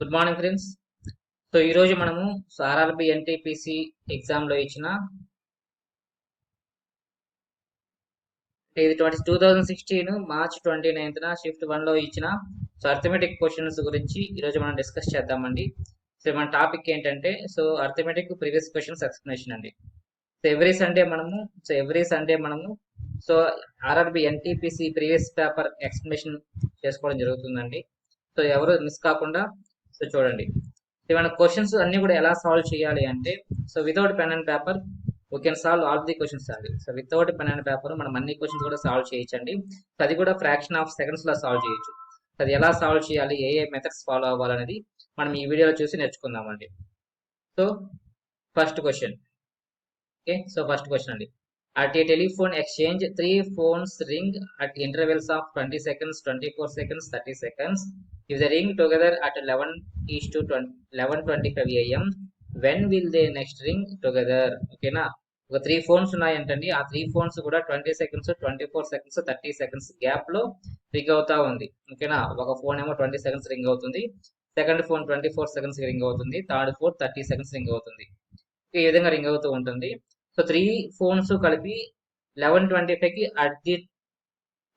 Good morning friends. So ఈరోజు మనము RRB NTPC ఎగ్జామ్లో ఇచ్చిన ఇది 2016 మార్చ్ 29న షిఫ్ట్ 1లో ఇచ్చిన అర్థమెటిక్ క్వశ్చన్స్ గురించి ఈరోజు మనం డిస్కస్ చేద్దామండి. సో మన టాపిక్ ఏంటంటే అర్థమెటిక్ ప్రీవియస్ క్వశ్చన్స్ ఎక్స్ప్లెనేషన్ అండి. ఎవ్రీ సండే మనము RRB NTPC previous paper explanation చేసుకోవడం జరుగుతుందండి. సో ఎవరు మిస్ కాకుండా చూడండి. మన క్వశ్చన్స్ అన్ని కూడా ఎలా సాల్వ్ చేయాలి అంటే without pen and paper we can solve all the questions అండి. వితౌట్ పెన్ అండ్ పేపర్ మనం అన్ని క్వశ్చన్స్ కూడా సాల్వ్ చేయొచ్చండి. అది కూడా ఫ్రాక్షన్ ఆఫ్ సెకండ్స్ లో సాల్వ్ చేయొచ్చు. అది ఎలా సాల్వ్ చేయాలి, ఏ మెథడ్స్ ఫాలో అవ్వాలనేది మనం ఈ వీడియోలో చూసి నేర్చుకుందామండి. First question. ఫస్ట్ క్వశ్చన్ అండి. At a telephone exchange, 3 phones ring at intervals of 20 seconds, 24 seconds, 30 seconds. If they ring together at 11:25 a.m., when will they next ring together? ఓకేనా, ఒక 3 phones ఉన్నాయంటండి. ఆ 3 phones కూడా 20 seconds, 24 seconds, 30 seconds గ్యాప్ లో ring అవుతా ఉంది. ఓకేనా, ఒక phone ఏమో 20 seconds రింగ్ అవుతుంది, సెకండ్ ఫోన్ 24 seconds రింగ్ అవుతుంది, థర్డ్ ఫోన్ 30 seconds రింగ్ అవుతుంది. ఈ విధంగా రింగ్ అవుతూ ఉంటుంది. 3 ఫోన్స్ కలిపి 11:25కి at the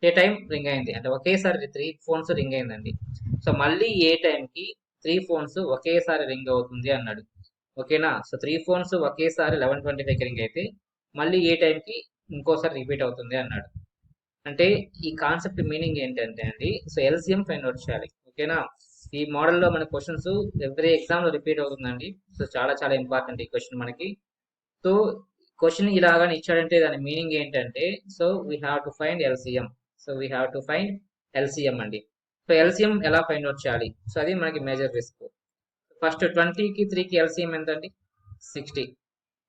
a time ring అయింది, అంటే ఒకేసారి 3 ఫోన్స్ రింగ్ అయిందండి. మళ్ళీ ఏ టైంకి 3 ఫోన్స్ ఒకేసారి రింగ్ అవుతుంది అన్నాడు. ఓకేనా, 3 ఫోన్స్ ఒకేసారి 11:25కి రింగ్ అయితే మళ్ళీ ఏ టైంకి ఇంకోసారి రిపీట్ అవుతుంది అన్నాడు. అంటే ఈ కాన్సెప్ట్ మీనింగ్ ఏంటంటే అండి, ఎల్సిఎం ఫైండ్ అవుట్ చేయాలి. ఓకేనా, ఈ మోడల్లో మన క్వశ్చన్స్ ఎవ్రీ ఎగ్జామ్ లో రిపీట్ అవుతుందండి. చాలా చాలా ఇంపార్టెంట్ ఈ క్వశ్చన్ మనకి. క్వశ్చన్ ఇలాగానే ఇచ్చాడంటే దాని మీనింగ్ ఏంటంటే we have to find LCM. We have to find LCM అండి. ఎల్సిఎం ఎలా ఫైండ్ అవుట్ చేయాలి? అది మనకి మేజర్ రిస్క్. ఫస్ట్ 20కి 3కి ఎల్సిఎం ఎంత అండి? 60.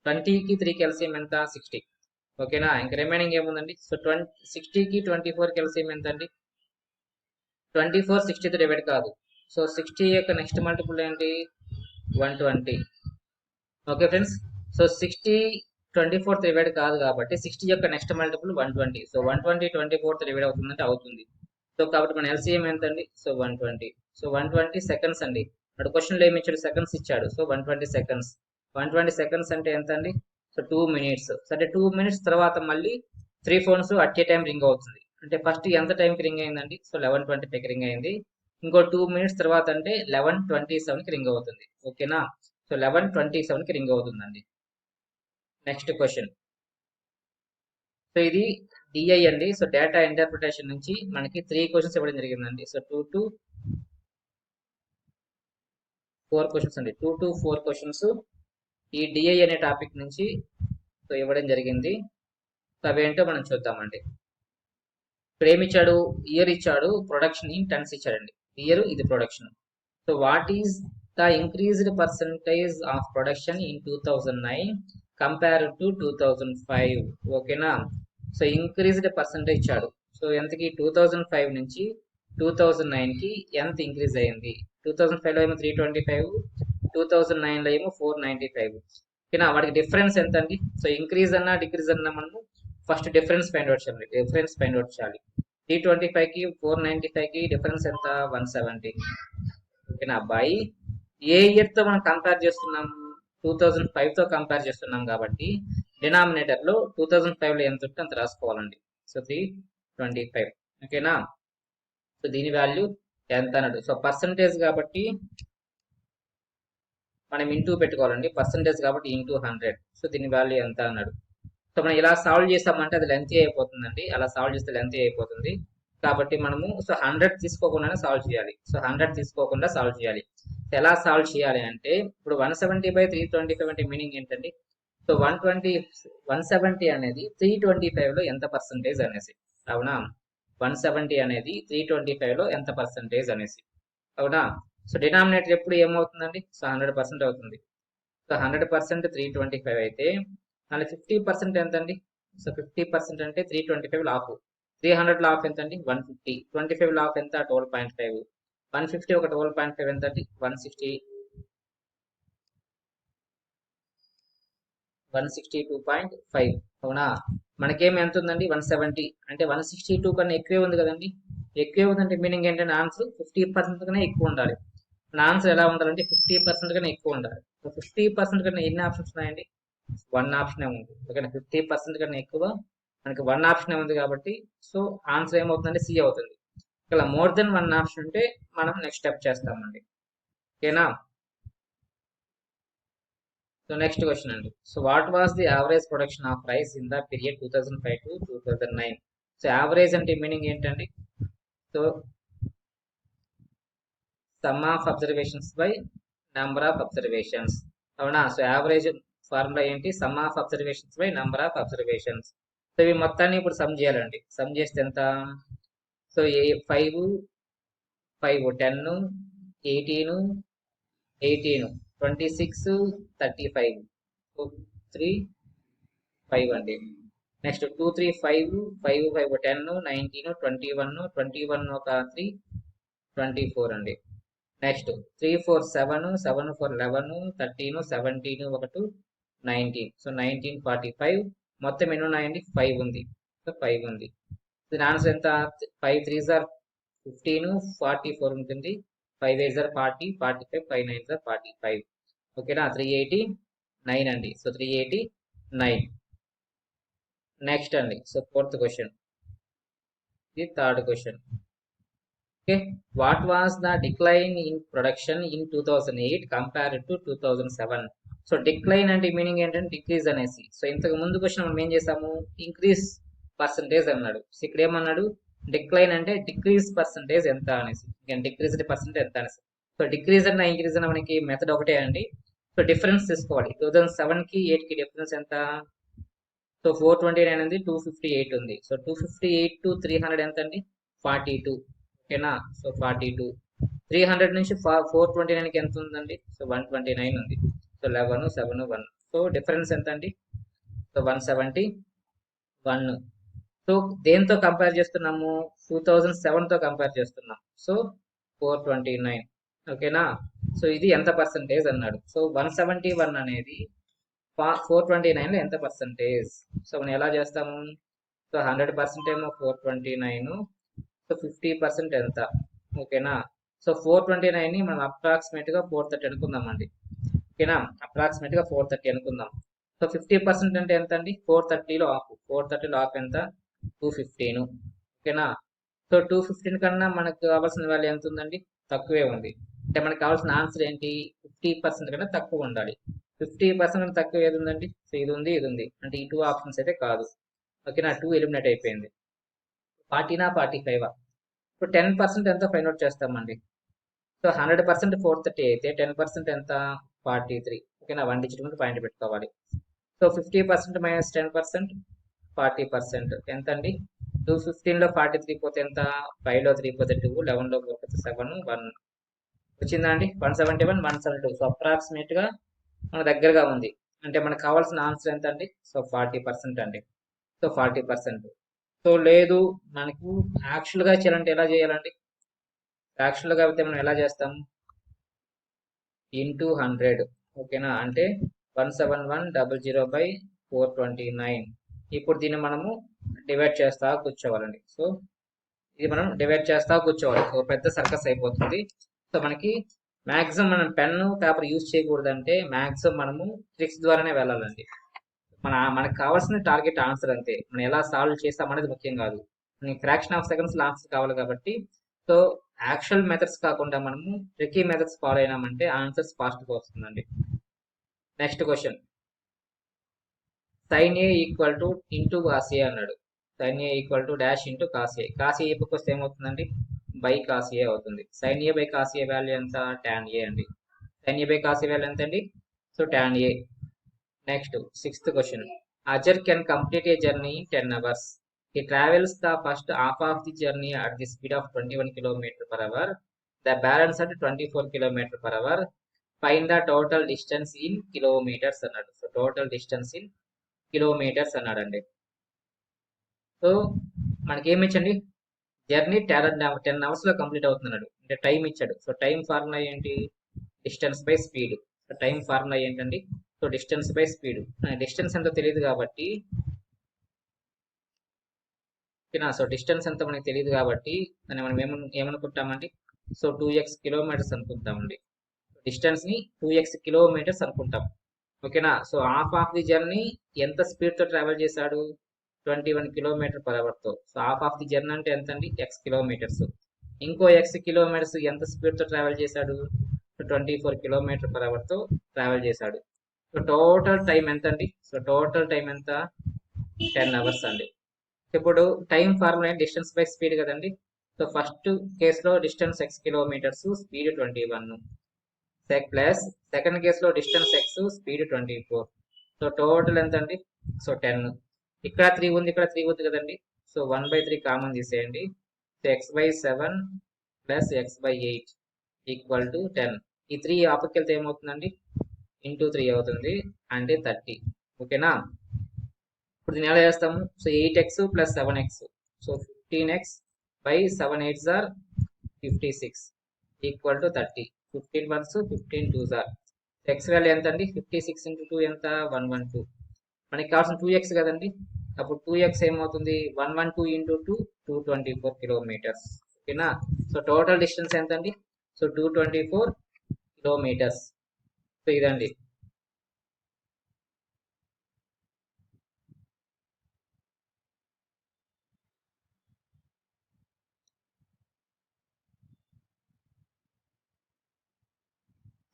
20కి 3కి ఎల్సిఎం ఎంత? 60. ఓకేనా, ఇంకా రిమైనింగ్ ఏముందండి? 60కి 24కి ఎల్సిఎం ఎంత అండి? 24 60తో డివైడ్ కాదు. 60 యొక్క నెక్స్ట్ మల్టిపుల్ ఏంటి? 120. ఓకే ఫ్రెండ్స్, 60 24తో డివైడ్ కాదు కాబట్టి 60 యొక్క నెక్స్ట్ మల్టిపుల్ 120. 120 24తో డివైడ్ అవుతుందంటే అవుతుంది. కాబట్టి మన ఎల్సిఎం ఎంత అండి? 120. 120 సెకండ్స్ అండి. అటు క్వశ్చన్లో ఏమి ఇచ్చాడు? సెకండ్స్ ఇచ్చాడు. 120 సెకండ్స్. 120 సెకండ్స్ అంటే ఎంత అండి? 2 minutes. అంటే 2 minutes తర్వాత మళ్ళీ 3 phones at a time ring అవుతుంది. అంటే ఫస్ట్ ఎంత టైంకి రింగ్ అయిందండి? 11:25కి రింగ్ అయింది. ఇంకో 2 minutes తర్వాత అంటే 11:27కి రింగ్ అవుతుంది. ఓకేనా, 11:27కి రింగ్ అవుతుందండి. Next question. ఇది డిఐ అండి. డేటా ఇంటర్ప్రిటేషన్ నుంచి మనకి 3 క్వశ్చన్స్ ఇవ్వడం జరిగిందండి. 2 to 4 క్వశ్చన్స్ అండి. 2 to 4 క్వశ్చన్స్ ఈ డిఐ అనే టాపిక్ నుంచి ఇవ్వడం జరిగింది. అవేంటో మనం చూద్దామండి. ఇప్పుడు ఏమి ఇచ్చాడు? ఇయర్ ఇచ్చాడు, ప్రొడక్షన్ ఇన్ టన్స్ ఇచ్చాడండి. ఇయర్, ఇది production. What is the increased percentage of production in 2009 compare to 2005? ఓకేనా, ఇంక్రీజ్డ్ పర్సంటేజ్ ఇచ్చాడు. ఎంతకి? 2005 నుంచి 2009కి ఎంత ఇంక్రీజ్ అయింది? 2005లో ఏమో 325, 2009లో ఏమో 495. ఓకేనా, వాటికి డిఫరెన్స్ ఎంత అండి? ఇంక్రీజ్ అన్నా డిక్రీజ్ అన్నా మనము ఫస్ట్ డిఫరెన్స్ ఫైండ్ అవుట్ చేయాలి. 325కి 495కి డిఫరెన్స్ ఎంత? 170. ఓకేనా, బై ఏ ఇయర్ తో మనం కంపేర్ చేస్తున్నాము? 2005 తో కంపేర్ చేస్తున్నాం కాబట్టి డినామినేటర్ లో 2005 లో ఎంత ఉంటే అంత రాసుకోవాలండి. 325. ఓకేనా, దీని వాల్యూ ఎంత అన్నాడు? పర్సంటేజ్ కాబట్టి మనం ఇంటూ పెట్టుకోవాలండి. పర్సంటేజ్ కాబట్టి ఇంటూ 100. దీని వాల్యూ ఎంత అన్నాడు. మనం ఇలా సాల్వ్ చేస్తామంటే అది లెంతీ అయిపోతుందండి. అలా సాల్వ్ చేస్తే లెంతీ అయిపోతుంది కాబట్టి మనము 100 తీసుకోకుండానే సాల్వ్ చేయాలి. 100 తీసుకోకుండా సాల్వ్ చేయాలి. ఎలా సాల్వ్ చేయాలి అంటే, ఇప్పుడు 170/325 అంటే మీనింగ్ ఏంటండి? 170 అనేది 325 లో ఎంత పర్సంటేజ్ అనేసి. అవునా, 170 అనేది 325 లో ఎంత పర్సంటేజ్ అనేసి. అవునా, డినామినేటర్ ఎప్పుడు ఏమవుతుందండి? 100% అవుతుంది. 100% 325 అయితే దాని 50% ఎంత అండి? 50% అంటే 325 లాఫ్. 300 లాఫ్ ఎంత అండి? 150. 25 లాఫ్ ఎంత? 12.5. 150 ఒక 12.5 ఎంత అండి? 160. 162.5. అవునా, మనకేమి ఎంత ఉందండి? 170. అంటే 162 కన్నా ఎక్కువే ఉంది కదండి. ఎక్కువే ఉందంటే మీనింగ్ ఏంటంటే ఆన్సర్ 50% కన్నా ఎక్కువ ఉండాలి. మన ఆన్సర్ ఎలా ఉండాలంటే 50% కన్నా ఎక్కువ ఉండాలి. సో 50% కన్నా ఎన్ని ఆప్షన్స్ ఉన్నాయండి? 1 ఆప్షనే ఉంది. ఓకేనా, 50% కన్నా ఎక్కువ మనకి 1 ఆప్షనే ఉంది కాబట్టి సో ఆన్సర్ ఏమవుతుందంటే సి అవుతుంది. ఇలా మోర్ దెన్ 1 ఆప్షన్ ఉంటే మనం నెక్స్ట్ స్టెప్ చేస్తామండి. ఓకేనా. సో నెక్స్ట్ క్వశ్చన్ అండి. So what was the average production of rice in the period 2005 to 2009? So average అంటే మీనింగ్ ఏంటండి? So sum of observations by number of observations, అవునా. So average formula ఏంటి? Some of observations by number of observations. So ఇవి మొత్తాన్ని ఇప్పుడు some చేయాలండి. Some చేస్తే ఎంత? సో 5 5 10 18 18 26 35 3 5 అండి. నెక్స్ట్ 2 3 5 5 5 10 19 21 21 ఒక 3 24 అండి. నెక్స్ట్ 3 4 7 7 4 11 13 17 ఒకటి 19. సో 19 45. మొత్తం ఎన్ని ఉన్నాయండి? 5 ఉంది. సో 5 ఉంది. దీని ఆన్సర్ ఎంత? 5 3 సార్ 15 44 ఉంటుంది. 5 8 సార్ 40 45 5 9 సార్ 45. ఓకేనా, 389 అండి. సో 389. నెక్స్ట్ అండి. సో ఫోర్త్ క్వశ్చన్, ఇది third question. Okay, what was the decline in production in 2008 compared to 2007? So decline అంటే మీనింగ్ ఏంటంటే డిక్రీజ్ అనేసి. సో ఇంతకు ముందు క్వశ్చన్ మనం ఏం చేసాము? ఇంక్రీజ్ పర్సంటేజ్ అన్నాడు. సో ఇక్కడ ఏమన్నాడు? డిక్లైన్ అంటే డిక్రీజ్ పర్సంటేజ్ ఎంత అనేసి, డిక్రీజ్డ్ పర్సంటేజ్ ఎంత అనేసి. సో డిక్రీజ్ అన్న ఇంక్రీజ్ అన్న మనకి మెథడ్ ఒకటే అండి. సో డిఫరెన్స్ తీసుకోవాలి. 2007 కి 8 కి డిఫరెన్స్ ఎంత? సో 429 ఉంది, 258 ఉంది. సో 258 టు 300 ఎంత అండి? 42. ఓకేనా, సో 42. 300 నుంచి 429కి ఎంత ఉందండి? సో 129 ఉంది. సో 11 7 1. సో డిఫరెన్స్ ఎంత అండి? సో 171. సో దేంతో కంపేర్ చేస్తున్నాము? 2007తో కంపేర్ చేస్తున్నాం. సో 429. ఓకేనా. సో ఇది ఎంత పర్సంటేజ్ అన్నాడు. సో 171 అనేది 429 లో ఎంత పర్సంటేజ్? సో మనం ఎలా చేస్తాము? సో 100% ఏమో 429. సో 50% ఎంత? ఓకేనా. సో 429 ని మనం అప్రాక్సిమేట్ గా 430 అనుకుందామండి. ఓకేనా, అప్రాక్సిమేట్ గా 430 అనుకుందాం. సో 50% అంటే ఎంత అండి? 430లో ఆఫ్. 430లో ఆఫ్ ఎంత? 215. ఓకేనా. సో 215 కన్నా మనకు కావాల్సిన వాల్యూ ఎంత ఉందండి? తక్కువే ఉంది. అంటే మనకు కావాల్సిన ఆన్సర్ ఏంటి? 50% కన్నా తక్కువ ఉండాలి. 50% కన్నా తక్కువ ఏది ఉందండి? సో ఇది ఉంది, ఇది ఉంది. అంటే ఈ 2 ఆప్షన్స్ అయితే కాదు. ఓకేనా, 2 ఎలిమినేట్ అయిపోయింది. 40నా 45? ఇప్పుడు 10% ఎంత ఫైండ్ అవుట్ చేస్తామండి? సో 100% 430 అయితే 10% ఎంత? 43. ఓకేనా, 1 డిజిట్ ముందు పాయింట్ పెట్టుకోవాలి. సో 50% మైనస్ 10% 40% ఎంత అండి? 215లో 43 పోతే ఎంత? 5లో 3 పోతే 2, 11లో 4 పోతే 7, 1 వచ్చిందా అండి? 171 172. సో అప్రాక్సిమేట్ గా మన దగ్గరగా ఉంది. అంటే మనకు కావాల్సిన ఆన్సర్ ఎంత అండి? సో 40% అండి. సో 40%. సో లేదు మనకు యాక్చువల్ గా చేయాలంటే ఎలా చేయాలండి? యాక్చువల్ గా అయితే మనం ఎలా చేస్తాం? ఇంటూ 100. ఓకేనా, అంటే 17100/429. ఇప్పుడు దీన్ని మనము డివైడ్ చేస్తా కూర్చోవాలండి. సో ఇది మనం డివైడ్ చేస్తా కూర్చోవాలి. సో పెద్ద సర్కస్ అయిపోతుంది. సో మనకి మాక్సిమం మనం పెన్ పేపర్ యూజ్ చేయకూడదంటే మాక్సిమం మనము ట్రిక్స్ ద్వారానే వెళ్ళాలండి. మనకు కావాల్సిన టార్గెట్ ఆన్సర్ అంతే. మనం ఎలా సాల్వ్ చేస్తాం అనేది ముఖ్యం కాదు. మనకి ఫ్రాక్షన్ ఆఫ్ సెకండ్స్ ఆన్సర్ కావాలి కాబట్టి సో యాక్చువల్ మెథడ్స్ కాకుండా మనము ట్రికీ మెథడ్స్ ఫాలో అయినామంటే ఆన్సర్స్ ఫాస్ట్గా వస్తుందండి. Next question, sine A equal to into cos A అన్నాడు. Sine A equal to dash into cos A. Cos A పక్క వస్తే ఏమవుతుందండి? బై కాస్ ఏ అవుతుంది. Sine A by cos A value ఎంత? Tan A అండి. Sine A by cos A value ఎంత అండి? So tan A. Next sixth question, Azhar can complete a journey in 10 hours. He travels the first half of the journey at the speed of 21 km/h. The balance at 24 km/h. Find the total distance in kilometers అన్నాడు. So total distance in kilometres అన్నాడండి. So మనకి ఏమి ఇచ్చండి? Journey 10 hours లో complete అవుతున్నాడు అంటే time ఇచ్చాడు. So time formula ఏంటి? Distance by speed. So time formula ఏంటండి? So distance by speed. Distance ఎంతో తెలియదు కాబట్టి ఓకేనా. సో డిస్టెన్స్ ఎంతో మనకి తెలియదు కాబట్టి దాన్ని మనం ఏమనుకుంటామండి? సో 2x కిలోమీటర్స్ అనుకుంటామండి. డిస్టెన్స్ ని 2x కిలోమీటర్స్ అనుకుంటాం. ఓకేనా. So half of the journey ఎంత స్పీడ్ తో ట్రావెల్ చేశాడు? 21 కిలోమీటర్ పర్ అవర్ తో. So half of the journey అంటే ఎంత అండి? x kilometres. ఇంకో x కిలోమీటర్స్ ఎంత స్పీడ్ తో ట్రావెల్ చేశాడు? 24 కిలోమీటర్ పర్ అవర్ తో ట్రావెల్ చేశాడు. సో టోటల్ టైం ఎంత అండి? సో టోటల్ టైం ఎంత? 10 అవర్స్ అండి. ఇప్పుడు time formula distance by speed కదండి. సో ఫస్ట్ కేసులో distance x kilometres, speed 21 plus second కేసులో distance x, speed 24. So total ఎంత అండి? సో 10. ఇక్కడ 3 ఉంది, ఇక్కడ 3 ఉంది కదండి. సో 1/3 కామన్ తీసేయండి. So x/7 plus x/8 equal to 10. ఈ 3 ఆపకి వెళ్తే ఏమవుతుందండి? ఇంటూ 3 అవుతుంది, అంటే 30. ఓకేనా. ఇప్పుడు దీన్ని ఎలా చేస్తాము? So 8x plus 7x. So 15x by 7 8s are 56 equal to 30. 15 1s 15 2s are. x value ఎంత అండి? 56 ఇంటూ 2 ఎంత? 112. మనకి కావాల్సిన 2x కదండి. అప్పుడు 2x ఏమవుతుంది? 112 ఇంటూ 2 224 కిలోమీటర్స్. ఓకేనా. సో టోటల్ డిస్టెన్స్ ఎంత అండి? So 224 kilometres. సో ఇదండి.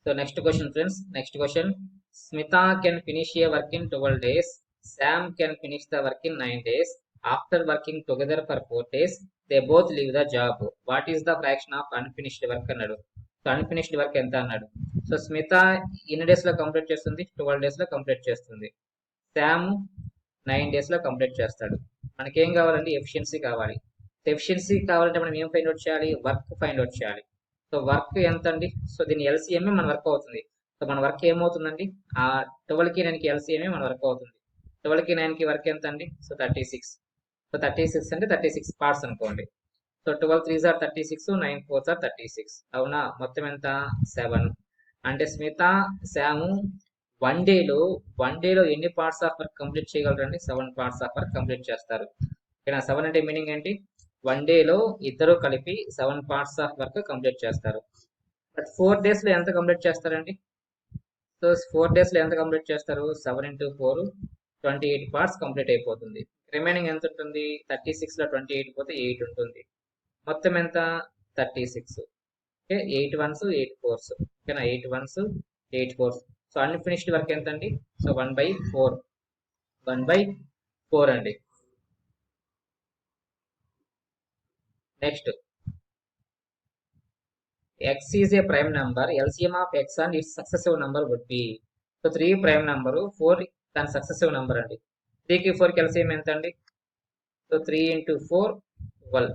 So next question, friends. Next question. Smita can finish a work in 12 days. Sam can finish the work in 9 days. After working together for 4 days, they both leave the job. What is the fraction of unfinished work అన్నాడు. So unfinished work ఎంత అన్నాడు. So Smitha ఎన్ని days లో complete చేస్తుంది? 12 days లో complete చేస్తుంది. Sam 9 days లో complete చేస్తాడు. మనకేం కావాలండి? ఎఫిషియన్సీ కావాలి. ఎఫిషియన్సీ కావాలంటే మనం ఏం ఫైండ్ అవుట్ చేయాలి? వర్క్ ఫైండ్ అవుట్ చేయాలి. సో వర్క్ ఎంత అండి? సో దీని ఎల్సిఎంఏ మన వర్క్ అవుతుంది. సో మన వర్క్ ఏమవుతుందండి? ఆ 12కి 9కి ఎల్సిఎంఏ మన వర్క్ అవుతుంది. 12కి 9కి వర్క్ ఎంత అండి? సో 36. సో 36 అంటే 36 పార్ట్స్ అనుకోండి. So 12 3s are 36, 9 4s are 36. అవునా. మొత్తం ఎంత? 7. అంటే స్మిత శాము వన్ డేలో ఎన్ని పార్ట్స్ ఆఫ్ వర్క్ కంప్లీట్ చేయగలరండి? 7 పార్ట్స్ ఆఫ్ వర్క్ కంప్లీట్ చేస్తారు. ఓకేనా. 7 అంటే మీనింగ్ ఏంటి? వన్ డేలో ఇద్దరు కలిపి 7 పార్ట్స్ ఆఫ్ వర్క్ కంప్లీట్ చేస్తారు. బట్ 4 డేస్ లో ఎంత కంప్లీట్ చేస్తారండి? సో 4 డేస్ లో ఎంత కంప్లీట్ చేస్తారు? 7 into 4 28 పార్ట్స్ కంప్లీట్ అయిపోతుంది. రిమైనింగ్ ఎంత ఉంటుంది? 36 లో 28 పోతే 8 ఉంటుంది. మొత్తం ఎంత? 36. ఓకే. 8 1s 8 4s. ఓకేనా. 8 1s 8 4s. So unfinished work ఎంత అండి? సో 1/4. 1/4 అండి. Next, x is a prime number. LCM of x and its successive number would be. So 3 prime number, 4 దాని సక్సెసివ్ నెంబర్ అండి. 3కి 4కి LCM ఎంత అండి? So 3 into 4 12.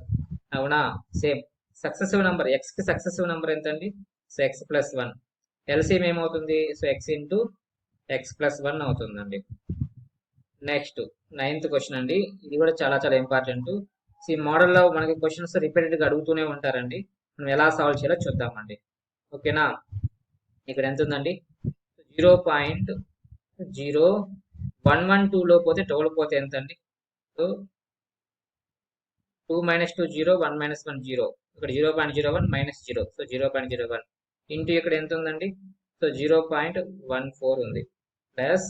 అవునా. సేమ్ సక్సెసివ్ నెంబర్ x కి సక్సెసివ్ నెంబర్ ఎంత అండి? So x plus 1. LCM ఏమవుతుంది? So x into x plus 1 అవుతుందండి. నెక్స్ట్ 9th క్వశ్చన్ అండి. ఇది కూడా చాలా చాలా ఇంపార్టెంట్. ఈ మోడల్లో మనకి క్వశ్చన్స్ రిపీటెడ్ గా అడుగుతూనే ఉంటారండి. మనం ఎలా సాల్వ్ చేయాలో చూద్దామండి. ఓకేనా. ఇక్కడ ఎంత ఉందండి? 0.0112 లో పోతే 12 పోతే ఎంత అండి? సో 2 - 2 0, 1 - 1 0. ఇక్కడ 0.01 - 0. సో 0.01 ఇంటూ ఇక్కడ ఎంత ఉందండి? సో 0.14 ఉంది. Plus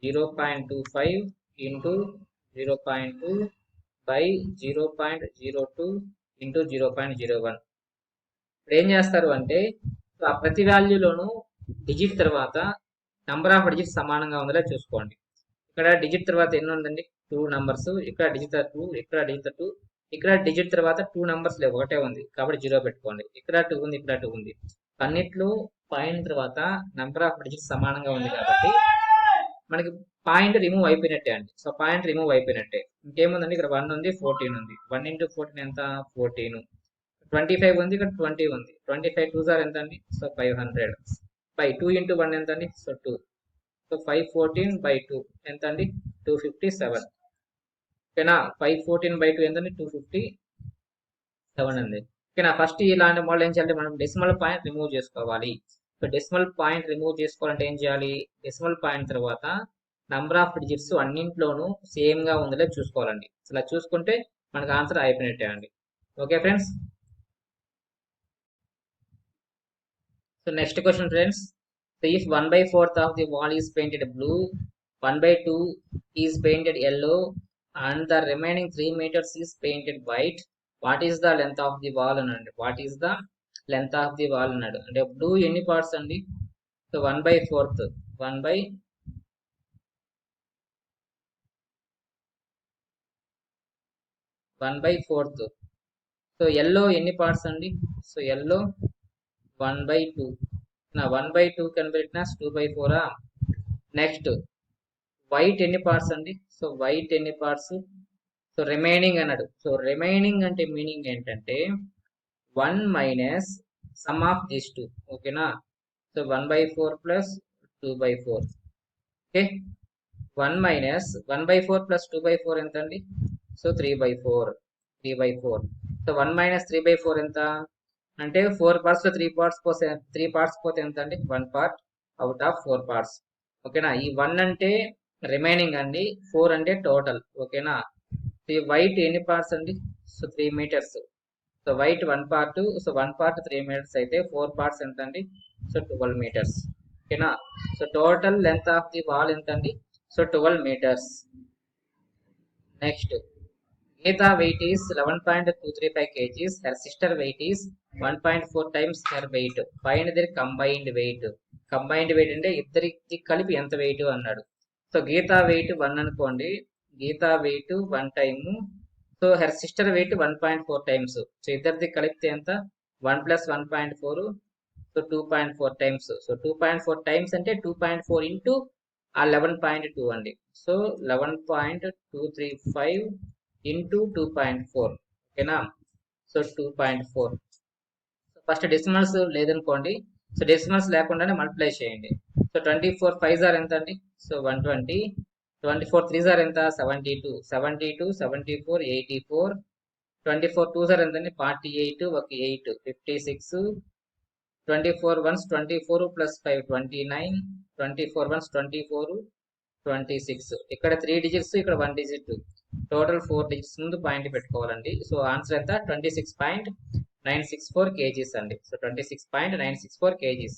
0.25 into 0.2 by 0.02 into 0.01. ఇప్పుడు ఏం చేస్తారు అంటే, ఆ ప్రతి వాల్యూలోనూ డిజిట్ తర్వాత నంబర్ ఆఫ్ డిజిట్స్ సమానంగా ఉందో చూసుకోండి. ఇక్కడ డిజిట్ తర్వాత ఎన్ని ఉందండి? 2 నంబర్స్. ఇక్కడ డిజిట్ 2, ఇక్కడ డిజిట్ 2, ఇక్కడ డిజిట్ తర్వాత 2 నంబర్స్ లేవు, ఒకటే ఉంది కాబట్టి 0 పెట్టుకోండి. ఇక్కడ 2 ఉంది, ఇక్కడ 2 ఉంది. అన్నిట్లో పాయింట్ తర్వాత నంబర్ ఆఫ్ డిజిట్స్ సమానంగా ఉంది కాబట్టి మనకి పాయింట్ రిమూవ్ అయిపోయినట్టే అండి. సో పాయింట్ రిమూవ్ అయిపోయినట్టే. ఇంకేముందండి? ఇక్కడ 1 ఉంది, 14 ఉంది. 1 into 14 ఎంత? 14. 25 ఉంది, ఇక్కడ 20 ఉంది. 25 2s ఆర్ ఎంత అండి? సో 500 బై 2 into 1 ఎంత అండి? సో 2. సో 514 by 2 ఎంత అండి? 257. ఓకేనా. 514 by 2 ఎంత అండి? 257 అండి. ఓకేనా. ఫస్ట్ ఇలాంటి మోడల్ ఏం చేయాలి? మనం డెసిమల్ పాయింట్ రిమూవ్ చేసుకోవాలి. సో డెసిమల్ పాయింట్ రిమూవ్ చేసుకోవాలంటే ఏం చేయాలి? డెసిమల్ పాయింట్ తర్వాత నంబర్ ఆఫ్ డిజిట్స్ అన్నింట్లోనూ సేమ్ గా ఉందో చూసుకోవాలండి. ఇలా చూసుకుంటే మనకు ఆన్సర్ అయిపోయినట్టే అండి. Okay friends. So next question, friends. So if 1/4 of the wall is painted blue, 1/2 is painted yellow, and the remaining 3 meters is painted white, what is the length of the wall అన్నాడు. What is the length of the wall అన్నాడు. అంటే blue ఎన్ని parts అండి? So 1/4 1/4. So yellow ఎన్ని parts అండి? So yellow 1/2. నా 1/2 can be written as 2/4. Next white ఎన్ని parts అండి? సో వైట్ ఎన్ని పార్ట్స్? సో రిమైనింగ్ అన్నాడు. సో రిమైనింగ్ అంటే మీనింగ్ ఏంటంటే 1 మైనస్ సమ్ ఆఫ్ దిస్ 2. ఓకేనా? So 1/4 plus 2/4. Okay, 1 minus 1/4 plus 2/4 ఎంత అండి? సో 3/4. సో 1 మైనస్ 3/4 ఎంత అంటే 4 పార్ట్స్ లో 3 పార్ట్స్ పోతే ఎంత అండి? 1 పార్ట్ అవుట్ ఆఫ్ 4 పార్ట్స్. ఓకేనా? ఈ 1 అంటే రిమైనింగ్ అండి, 4 అంటే టోటల్. ఓకేనా? ఈ వైట్ ఎన్ని పార్ట్స్ అండి? So 3 metres. So white 1 part. So 1 part 3 metres అయితే 4 పార్ట్స్ ఎంత అండి? So 12 metres. ఓకేనా? So total length of the wall ఎంత అండి? So 12 metres. Next, Geeta weight is 11.235 kgs. Her sister weight is 1.4 times her weight. Find their combined weight. Combined weight అంటే ఇద్దరికి కలిపి ఎంత వెయిట్ అన్నాడు. సో గీతా వెయిట్ 1 అనుకోండి. Geeta weight 1 time. So her sister weight 1.4 times. So ఇద్దరిది కలిపితే ఎంత? 1 plus 1.4. So 2.4 times. So 2.4 times అంటే 2.4 ఇంటూ ఆ 11.2 అండి. So 11.235 into 2.4. ఓకేనా? సో 2.4. సో ఫస్ట్ డెసిమల్స్ లేదనుకోండి. సో డెసిమల్స్ లేకుండానే మల్టిప్లై చేయండి. సో 24 5 జార్ ఎంత అండి? సో 120. 24 3 జార్ ఎంత? 72. 74 84. 24 2 జార్ ఎంత అండి? 48. ఒక 8 56. 24 వన్స్ 24 ప్లస్ 5 29. 24 వన్స్ 24 26. ఇక్కడ 3 డిజిట్స్, ఇక్కడ 1 డిజిట్. టోటల్ 4 డిజిట్స్ ముందు పాయింట్ పెట్టుకోవాలండి. సో ఆన్సర్ ఎంత? 26.964 kgs అండి. So 26.964 kgs.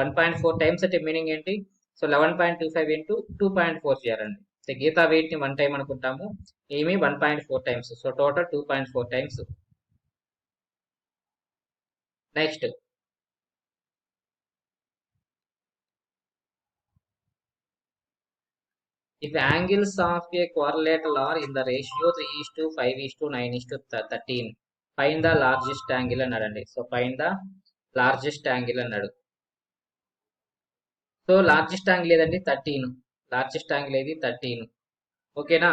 1.4 టైమ్స్ అంటే మీనింగ్ ఏంటి? సో 11.25 ఇంటూ 2.4 చేయాలండి. సో గీతా వెయిట్ ని 1 టైం అనుకుంటాము, ఏమి 1.4 times. So total 2.4 times. Next, if angles of a quadrilateral are in the ratio 3:5:9:13, find the largest angle అన్నాడండి. So find the largest angle అన్నాడు. So largest angle ఏదండి? 13. Largest angle ఏది? 13. ఓకేనా?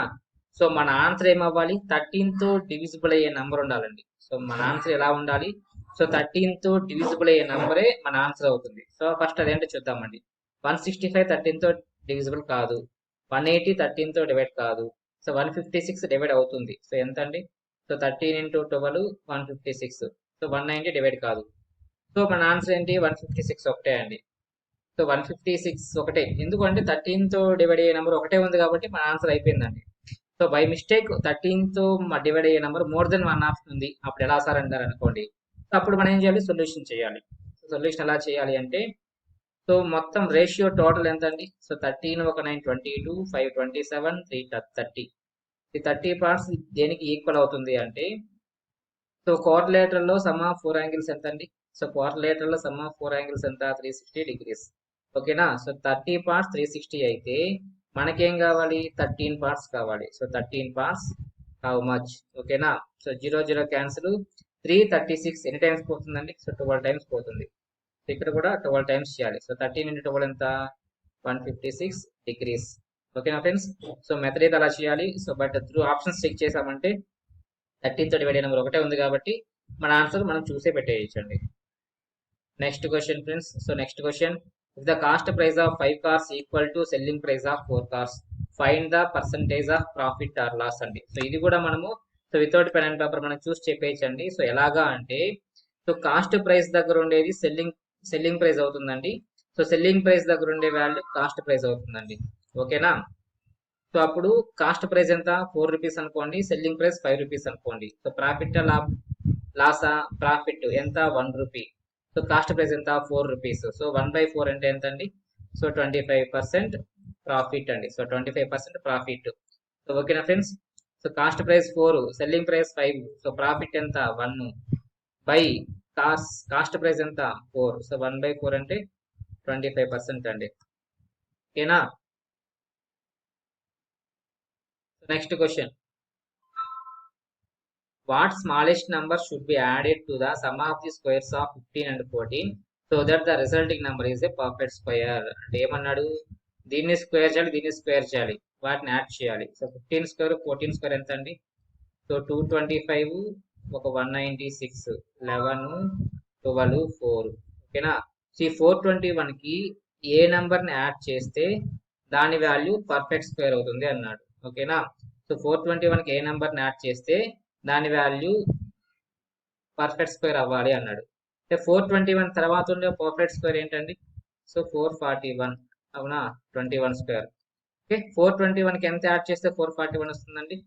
So మన answer ఏమవ్వాలి? 13 తో డివిజిబుల్ అయ్యే number ఉండాలండి. సో మన ఆన్సర్ ఎలా ఉండాలి? సో 13 తో డివిజిబుల్ అయ్యే నంబరే మన ఆన్సర్ అవుతుంది. సో ఫస్ట్ అదేంటో చూద్దామండి. 165 13 తో డివిజిబుల్ కాదు. 180 13 తో డివైడ్ కాదు. సో 156 డివైడ్ అవుతుంది. సో ఎంత అండి? So 13 into 12 156. సో 190 డివైడ్ కాదు. సో మన ఆన్సర్ ఏంటి? 156 ఒకటే అండి. సో 156 ఒకటే. ఎందుకంటే 13 తో డివైడ్ అయ్యే నెంబర్ ఒకటే ఉంది కాబట్టి మన ఆన్సర్ అయిపోయిందండి. సో బై మిస్టేక్ 13 తో డివైడ్ అయ్యే నెంబర్ మోర్ దెన్ 1 ఆప్షన్ ఉంది. అప్పుడు ఎలా సార్ అంటారు అనుకోండి. అప్పుడు మనం ఏం చేయాలి? సొల్యూషన్ చేయాలి. సొల్యూషన్ ఎలా చేయాలి అంటే, సో మొత్తం రేషియో టోటల్ ఎంత అండి? సో 13 ఒక 9 22 5 27 3 30. ఈ 30 పార్ట్స్ దేనికి ఈక్వల్ అవుతుంది అంటే, సో క్వాడ్రిలేటరల్ లో సమ్ ఆఫ్ 4 యాంగిల్స్ ఎంత అండి? సో క్వాడ్రిలేటరల్ లో సమ్ ఆఫ్ 4 యాంగిల్స్ ఎంత? 360 డిగ్రీస్. ఓకేనా? సో 30 పార్ట్స్ 360 అయితే మనకేం కావాలి? 13 పార్ట్స్ కావాలి. So 13 parts how much? ఓకేనా? So 0 0 cancel. 336 ఎన్ని టైమ్స్ పోతుందండి? సో 12 టైమ్స్ పోతుంది. ఇక్కడ కూడా 12 టైమ్స్ చేయాలి. సో 13 ఇంటూ 12 ఎంత? 156 డిగ్రీస్. ఓకేనా ఫ్రెండ్స్? సో మెథడ్ అయితే అలా చేయాలి. So but through options check చేసామంటే 13 తో డివైడ్ అయిన నెంబర్ ఒకటే ఉంది కాబట్టి మన ఆన్సర్ మనం చూసే పెట్టేయచ్చండి. Next question friends. So next question, if the cost price of 5 cars equal to selling price of 4 cars, find the percentage of profit or loss అండి. సో ఇది కూడా మనము so without pen and paper మనం చూసి చెప్పేయచ్చండి. So ఎలాగా అంటే, so cost price దగ్గర ఉండేది సెల్లింగ్ ప్రైస్ అవుతుందండి. సో సెల్లింగ్ ప్రైస్ దగ్గర ఉండే వాల్యూ కాస్ట్ ప్రైస్ అవుతుందండి. ఓకేనా? సో అప్పుడు కాస్ట్ ప్రైస్ ఎంత? 4 రూపీస్ అనుకోండి, సెల్లింగ్ ప్రైస్ 5 రూపీస్ అనుకోండి. సో ప్రాఫిట్ లాసా? ప్రాఫిట్ ఎంత? 1 rupee. So so cost price ఎంత 4 రూపీస్. సో 1/4 అంటే ఎంత అండి? సో 25% ప్రాఫిట్ అండి. So 25% profit. సో ఓకేనా friends? So cost price 4, selling price 5. So profit ఎంత 1 బై కాస్ట్ ప్రైస్ ఎంత 4. సో 1/4 అంటే 25% అండి. ఓకేనా? Next question, what smallest number should be added to the sum of the squares of 15 and 14 so that the resulting number is a perfect square? అంటే ఏమన్నాడు? దీన్ని square చేయాలి, దీన్ని స్క్వేర్ చేయాలి, వాటిని యాడ్ చేయాలి. సో 15 స్క్వేర్ 14 స్క్వేర్ ఎంత అండి? సో 225 ఒక 196 11 12 4. ఓకేనా? సో ఈ 421కి ఏ ని యాడ్ చేస్తే దాని వాల్యూ పర్ఫెక్ట్ స్క్వేర్ అవుతుంది అన్నాడు. ఓకేనా? సో 421కి ఏ ని యాడ్ చేస్తే దాని వాల్యూ పర్ఫెక్ట్ స్క్వేర్ అవ్వాలి అన్నాడు. అంటే 421 తర్వాత ఉండే పర్ఫెక్ట్ స్క్వేర్ ఏంటండి? సో 441 అవునా? 21 స్క్వేర్. ఓకే, 421కి ఎంత యాడ్ చేస్తే 441 వస్తుందండి?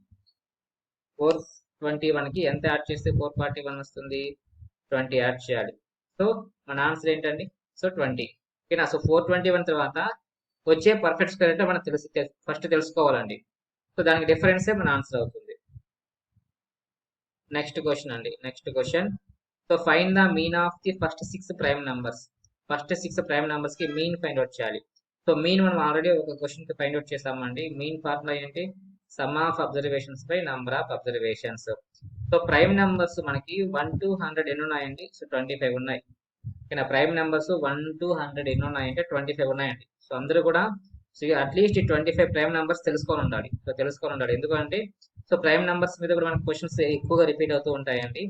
421కి ఎంత యాడ్ చేస్తే 441 వస్తుంది? 20 యాడ్ చేయాలి. సో మన ఆన్సర్ ఏంటండి? సో 20. ఓకేనా? సో 421 తర్వాత వచ్చే పర్ఫెక్ట్ స్క్వేర్ అంటే మనం ఫస్ట్ తెలుసుకోవాలండి. సో దానికి డిఫరెన్సే మన ఆన్సర్ అవుతుంది. నెక్స్ట్ క్వశ్చన్ అండి. Next question, so find the mean of the first 6 prime numbers. First 6 prime numbers కి మీన్ ఫైండ్ అవుట్ చేయాలి. సో మీన్ మనం ఆల్రెడీ ఒక క్వశ్చన్ కి ఫైండ్ అవుట్ చేసామండి. మీన్ ఫార్ములా ఏంటి? Some of observations by number of observations. So prime numbers మనకి 1 to 100 ఎన్ని ఉన్నాయండి? సో 25 ఉన్నాయి. ఓకేనా? ప్రైమ్ నెంబర్స్ 1 to 100 ఎన్ని ఉన్నాయంటే 25 ఉన్నాయండి. సో అందరూ కూడా అట్లీస్ట్ 25 ప్రైమ్ నెంబర్స్ తెలుసుకొని ఉండాలి. సో తెలుసుకొని ఉండాలి, ఎందుకంటే సో ప్రైమ్ నెంబర్స్ మీద కూడా మనకి క్వశ్చన్స్ ఎక్కువగా రిపీట్ అవుతూ ఉంటాయండి.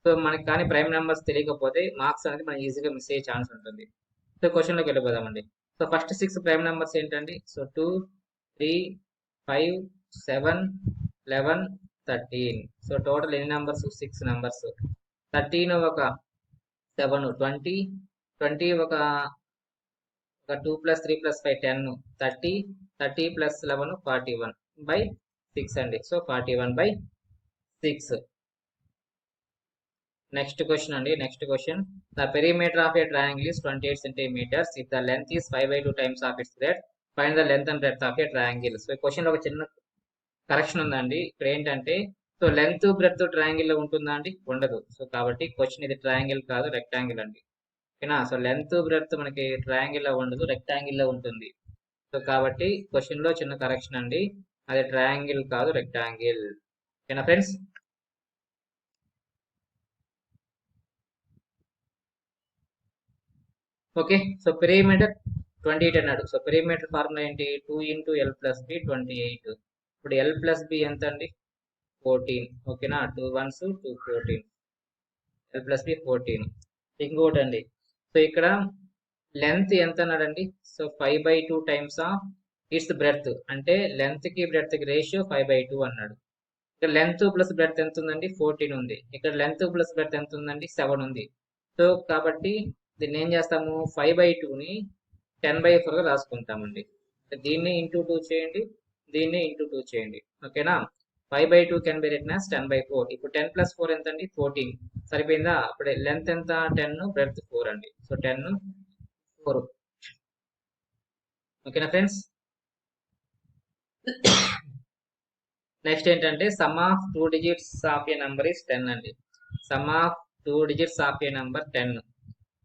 సో మనకి కానీ ప్రైమ్ నెంబర్స్ తెలియకపోతే మార్క్స్ అనేది మనం ఈజీగా మిస్ అయ్యే ఛాన్స్ ఉంటుంది. సో క్వశ్చన్లోకి వెళ్ళిపోదామండి. సో ఫస్ట్ 6 ప్రైమ్ నెంబర్స్ ఏంటండి? సో 2 3 5 7 11 13. సో టోటల్ ఎన్ని నెంబర్స్? 6 నెంబర్స్. 13 ఒక 7 20 20 ఒక 2 + 3 + 5 10 30 30 + 11 41/6 అండి. సో 41/6. నెక్స్ట్ క్వశ్చన్ అండి. Next question, the perimeter of a triangle is 28 centimeters if the length is 5/2 times of its breadth, find the length and breadth of a triangle. So ఈ question లో ఒక చిన్న correction ఉందండి. ఇక్కడ ఏంటంటే so length breadth triangle లో ఉంటుందా అండి? ఉండదు. సో కాబట్టి క్వశ్చన్ ఇది ట్రయాంగిల్ కాదు, రెక్టాంగిల్ అండి. ఓకేనా? సో లెంత్ బ్రెడ్త్ మనకి ట్రయాంగిల్ లో ఉండదు, రెక్టాంగిల్ లో ఉంటుంది. సో కాబట్టి క్వశ్చన్ లో చిన్న కరెక్షన్ అండి, అది ట్రయాంగిల్ కాదు, రెక్టాంగిల్. ఓకేనా ఫ్రెండ్స్? ఓకే, సో పెరిమీటర్ 28 అన్నాడు. సో పెరిమీటర్ ఫార్ములా ఏంటి? 2 × L + B 28. ఇప్పుడు L + B ఎంత అండి? 14. ఓకేనా? 2 1s 2 14. L + B 14. ఇంకోటి అండి, సో ఇక్కడ లెంత్ ఎంత అన్నాడండి? So 5/2 times of it's breadth, అంటే లెంత్ కి బ్రెడ్త్ కి రేషియో 5/2 అన్నాడు. ఇక్కడ లెంత్ ప్లస్ బ్రెడ్త్ ఎంత ఉందండి? 14 ఉంది. ఇక్కడ లెంత్ ప్లస్ బ్రెడ్త్ ఎంత ఉందండి? 7 ఉంది. సో కాబట్టి దీన్ని ఏం చేస్తాము? 5/2ని 10/4 గా రాసుకుంటామండి. దీన్ని ఇంటూ 2 చేయండి, దీన్ని ఇంటూ 2 చేయండి. ఓకేనా? 5/2 కెన్ బి రిటన్ యాస్ 10/4. ఇప్పుడు 10 + 4 ఎంత అండి? 14. సరిపోయిందా? అప్పుడు లెంత్ ఎంత? 10, బ్రెడ్త్ 4 అండి. సో 10 4. ఓకేనా ఫ్రెండ్స్? నెక్స్ట్ ఏంటంటే sum of 2 digits of a number is 10 అండి. Sum of 2 digits of a number 10.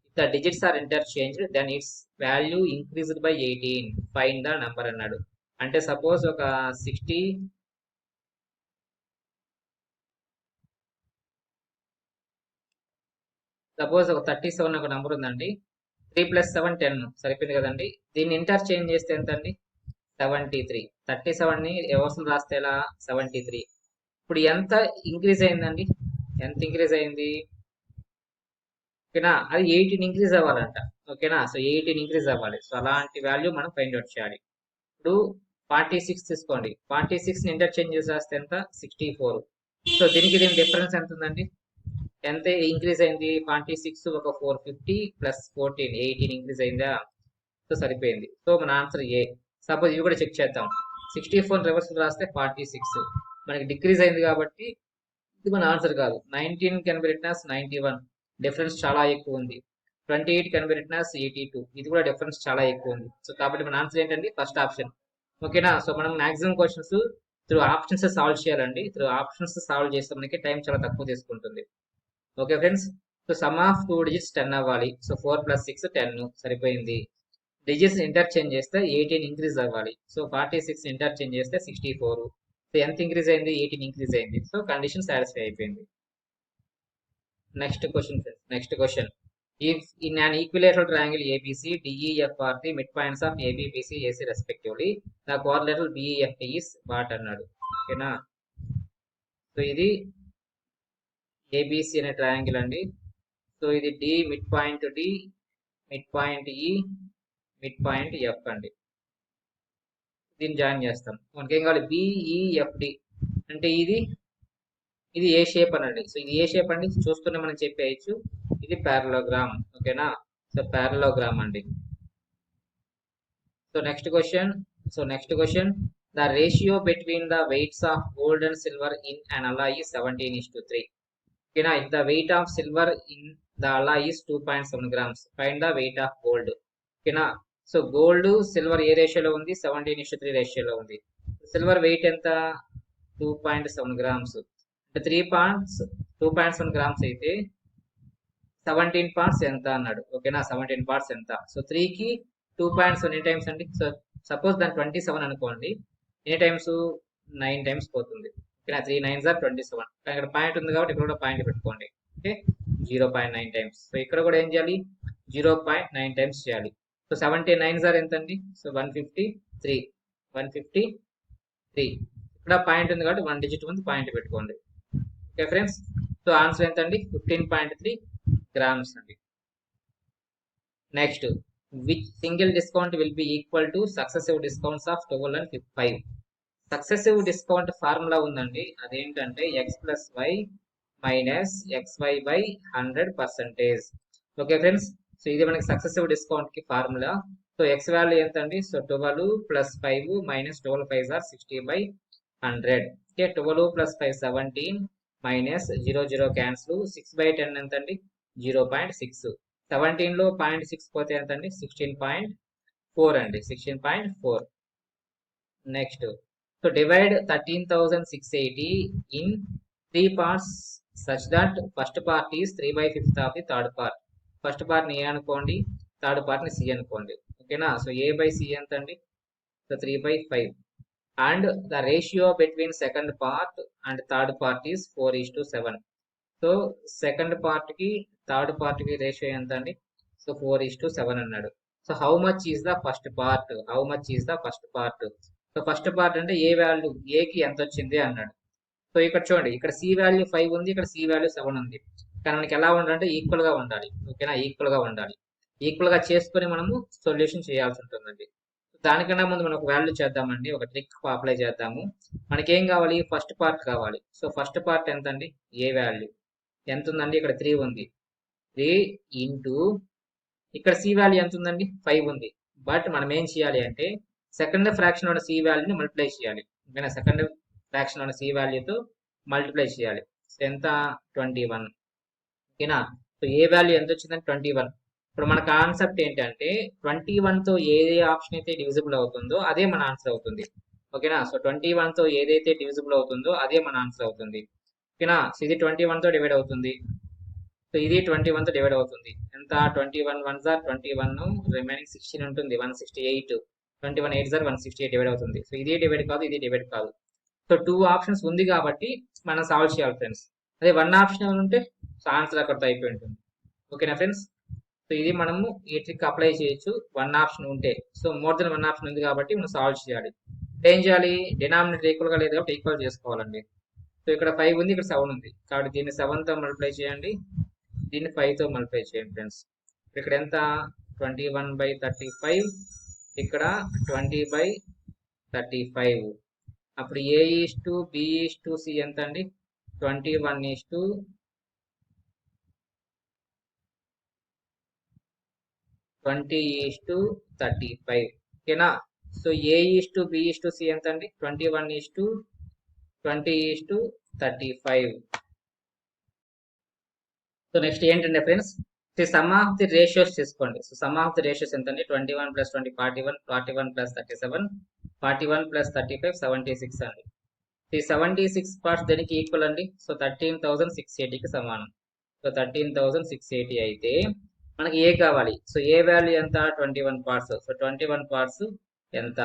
If the digits are interchanged then its value increased by 18. Find the number అన్నాడు. అంటే suppose ఒక 60 suppose ఒక 37 ఒక number ఉందండి. 3 + 7 10 సరిపోయింది కదండి. దీన్ని ఇంటర్చేంజ్ చేస్తే ఎంత అండి? 73. 37ని రివర్స్ రాస్తే ఎలా? 73. ఇప్పుడు ఎంత ఇంక్రీజ్ అయిందండి? ఎంత ఇంక్రీజ్ అయింది? ఓకేనా? అది 18 ఇంక్రీజ్ అవ్వాలంట. ఓకేనా? సో 18 ఇంక్రీజ్ అవ్వాలి. సో అలాంటి వాల్యూ మనం ఫైండ్ అవుట్ చేయాలి. ఇప్పుడు 46 తీసుకోండి. 46ని ఇంటర్చేంజ్ చేసి రాస్తే ఎంత? 64. సో దీనికి దీని డిఫరెన్స్ ఎంత ఉందండి? ఎంత ఇంక్రీజ్ అయింది? 46 ఒక 450 + 14 18 ఇంక్రీజ్ అయిందా? సో సరిపోయింది. సో మన ఆన్సర్ ఏ. సపోజ్ ఇవి కూడా చెక్ చేద్దాం. 64 రివర్స్ రాస్తే 46 మనకి డిక్రీజ్ అయింది కాబట్టి ఇది మన ఆన్సర్ కాదు. 19 can be written as 91. Difference చాలా ఎక్కువ ఉంది. 28 కెన్ బి రిటన్ యాస్ 82. ఇది కూడా డిఫరెన్స్ చాలా ఎక్కువ ఉంది. సో కాబట్టి మన ఆన్సర్ ఏంటండి ఫస్ట్ ఆప్షన్. ఓకేనా. సో మనం maximum questions through options solve చేయాలండి. త్రూ ఆప్షన్స్ సాల్వ్ చేస్తే మనకి టైం చాలా తక్కువ తీసుకుంటుంది. Okay friends. So sum of 2 digits 10 అవ్వాలి. సో 4 + 6 10 సరిపోయింది. డిజిట్స్ ఇంటర్చేంజ్ చేస్తే 18 ఇంక్రీజ్ అవ్వాలి. సో 46 ఇంటర్చేంజ్ చేస్తే 64. సో ఎంత ఇంక్రీజ్ అయింది? 18 ఇంక్రీజ్ అయింది. సో కండిషన్ సాటిస్ఫై అయిపోయింది. Next question friends. Next question. If in an equilateral triangle ABC, DEF are the midpoints of AB, BC, AC respectively, the quadrilateral BEFT is what అన్నాడు. ఓకేనా. So ఇది ABC అనే triangle అండి. So ఇది D mid point D, mid point E, mid point F అండి. దీన్ని join చేస్తాం. మనకి ఏం కావాలి? BEFD అంటే ఇది ఏ షేప్ అనండి. సో ఇది ఏ షేప్ అండి? చూస్తూనే మనం చెప్పేయచ్చు, ఇది పారలోగ్రామ్. ఓకేనా. సో పారలోగ్రామ్ అండి. So next question. The ratio between the weights of gold and silver in an alloy is 17:3. ఓకేనా. If the weight of silver in the alloy is 2.7 grams, find the weight of gold. ఓకేనా. So gold silver ఏ రేషియోలో ఉంది? 17:3 రేషియోలో ఉంది. Silver wait ఎంత? 2.7 grams. అంటే 2.7 grams అయితే 17 parts ఎంత అన్నాడు. ఓకేనా. 17 parts ఎంత? సో 3కి 2.7 ఎన్ని టైమ్స్ అండి? సో సపోజ్ దాని 27 అనుకోండి. ఎన్ని టైమ్స్? 9 టైమ్స్ పోతుంది. ఓకేనా. 3 9s are 27. ఇక్కడ పాయింట్ ఉంది కాబట్టి ఇక్కడ కూడా పాయింట్ పెట్టుకోండి. ఓకే. 0.9 టైమ్స్. సో ఇక్కడ కూడా ఏం చేయాలి? 0.9 టైమ్స్ చేయాలి. సో 79s are ఎంత అండి? సో 153. ఇక్కడ పాయింట్ ఉంది కాబట్టి 1 డిజిట్ ముందు పాయింట్ పెట్టుకోండి. Okay friends. సో ఆన్సర్ ఎంత అండి? 15.3 grams అండి. Next, which single discount will be equal to successive discounts of 12 and 5. Successive discount formula ఉందండి. అదేంటంటే x+y - xy 100%. Okay friends. So ఇది మనకి సక్సెసివ్ డిస్కౌంట్ కి ఫార్ములా. సో x వాల్యూ ఎంత అండి? So 12 + 5 - 12 5s are 60/100. Okay. 12 + 5 17 -0 0 cancel. 6/10 ఎంత అండి? 0.6. 17 లో 0.6 పోతే ఎంత అండి? 16.4 అండి. 16.4. Next, so divide 13,680 in 3 parts such that first part is 3/5 of the third part. First part ని ఏ అనుకోండి, థర్డ్ పార్ట్ ని సి అనుకోండి. ఓకేనా. సో A/C ఎంత అండి? So 3/5. And the ratio between second part and third part is 4:7. So second part కి third part కి ratio ఎంత అండి? సో 4:7 అన్నాడు. So how much is the first part? So first part అంటే ఏ వాల్యూ, ఏ కి ఎంత వచ్చింది అన్నాడు. సో ఇక్కడ చూడండి, ఇక్కడ సి వాల్యూ 5 ఉంది, ఇక్కడ సి వాల్యూ 7 ఉంది. కానీ మనకి ఎలా ఉండాలంటే ఈక్వల్ గా ఉండాలి. ఓకేనా. ఈక్వల్ గా చేసుకొని మనము సొల్యూషన్ చేయాల్సి ఉంటుందండి. దానికన్నా ముందు మనం ఒక వాల్యూ చేద్దామండి, ఒక ట్రిక్ అప్లై చేద్దాము. మనకి ఏం కావాలి? ఫస్ట్ పార్ట్ కావాలి. సో ఫస్ట్ పార్ట్ ఎంత అండి? ఏ వాల్యూ ఎంత ఉందండి? ఇక్కడ 3 ఉంది. 3 ఇంటూ ఇక్కడ సి వాల్యూ ఎంత ఉందండి? 5 ఉంది. బట్ మనం ఏం చేయాలి అంటే సెకండ్ ఫ్రాక్షన్ ఉన్న సి వాల్యూని మల్టిప్లై చేయాలి. ఓకేనా. సెకండ్ ఫ్రాక్షన్ ఉన్న సి వాల్యూతో మల్టిప్లై చేయాలి. సో ఎంత? 21. ఓకేనా. సో ఏ వాల్యూ ఎంత వచ్చిందంటే 21. ఇప్పుడు మన కాన్సెప్ట్ ఏంటంటే 21 తో ఏదే ఆప్షన్ అయితే డివిజిబుల్ అవుతుందో అదే మన ఆన్సర్ అవుతుంది. ఓకేనా. సో 21 తో ఏదైతే డివిజిబుల్ అవుతుందో అదే మన ఆన్సర్ అవుతుంది. ఓకేనా. సో ఇది 21 తో డివైడ్ అవుతుంది. సో ఇది 21 తో డివైడ్ అవుతుంది. ఎంత? 21 1s are 21, రిమైనింగ్ 16 ఉంటుంది. 168. 21 8s are 168 డివైడ్ అవుతుంది. సో ఇది డివైడ్ కాదు, ఇది డివైడ్ కాదు. సో 2 ఆప్షన్స్ ఉంది కాబట్టి మనం సాల్వ్ చేయాలి ఫ్రెండ్స్. అదే 1 ఆప్షన్ ఉంటే సో ఆన్సర్ అక్కడితో అయిపోయి ఉంటుంది. ఓకేనా ఫ్రెండ్స్. సో ఇది మనము ఈ ట్రిక్ అప్లై చేయొచ్చు 1 ఆప్షన్ ఉంటే. సో మోర్ దెన్ 1 ఆప్షన్ ఉంది కాబట్టి మనం సాల్వ్ చేయాలి. ఏం చేయాలి? డినామినేటర్ ఈక్వల్ గా లేదు కాబట్టి ఈక్వల్ చేసుకోవాలండి. సో ఇక్కడ 5 ఉంది, ఇక్కడ 7 ఉంది కాబట్టి దీన్ని 7 తో మల్టిప్లై చేయండి, దీన్ని 5 తో మల్టిప్లై చేయండి ఫ్రెండ్స్. ఇక్కడ ఎంత? 21/35, ఇక్కడ 20/35. అప్పుడు A:B:C ఎంత అండి? 21:20:35. ఓకేనా. సో A:B:C ఎంత అండి? 21:20:35. సో నెక్స్ట్ ఏంటంటే friends, sum of the ratios తీసుకోండి. So sum of the ratios ఎంత అండి? 21 + 20 41, 41 + 37 41 + 35 76 అండి. ఈ 76 పార్ట్స్ దేనికి ఈక్వల్ అండి? సో 13,680కి సమానం. సో 13,680 అయితే మనకి ఏ కావాలి? సో ఏ వాల్యూ ఎంత? 21 పార్ట్స్. సో 21 పార్ట్స్ ఎంత?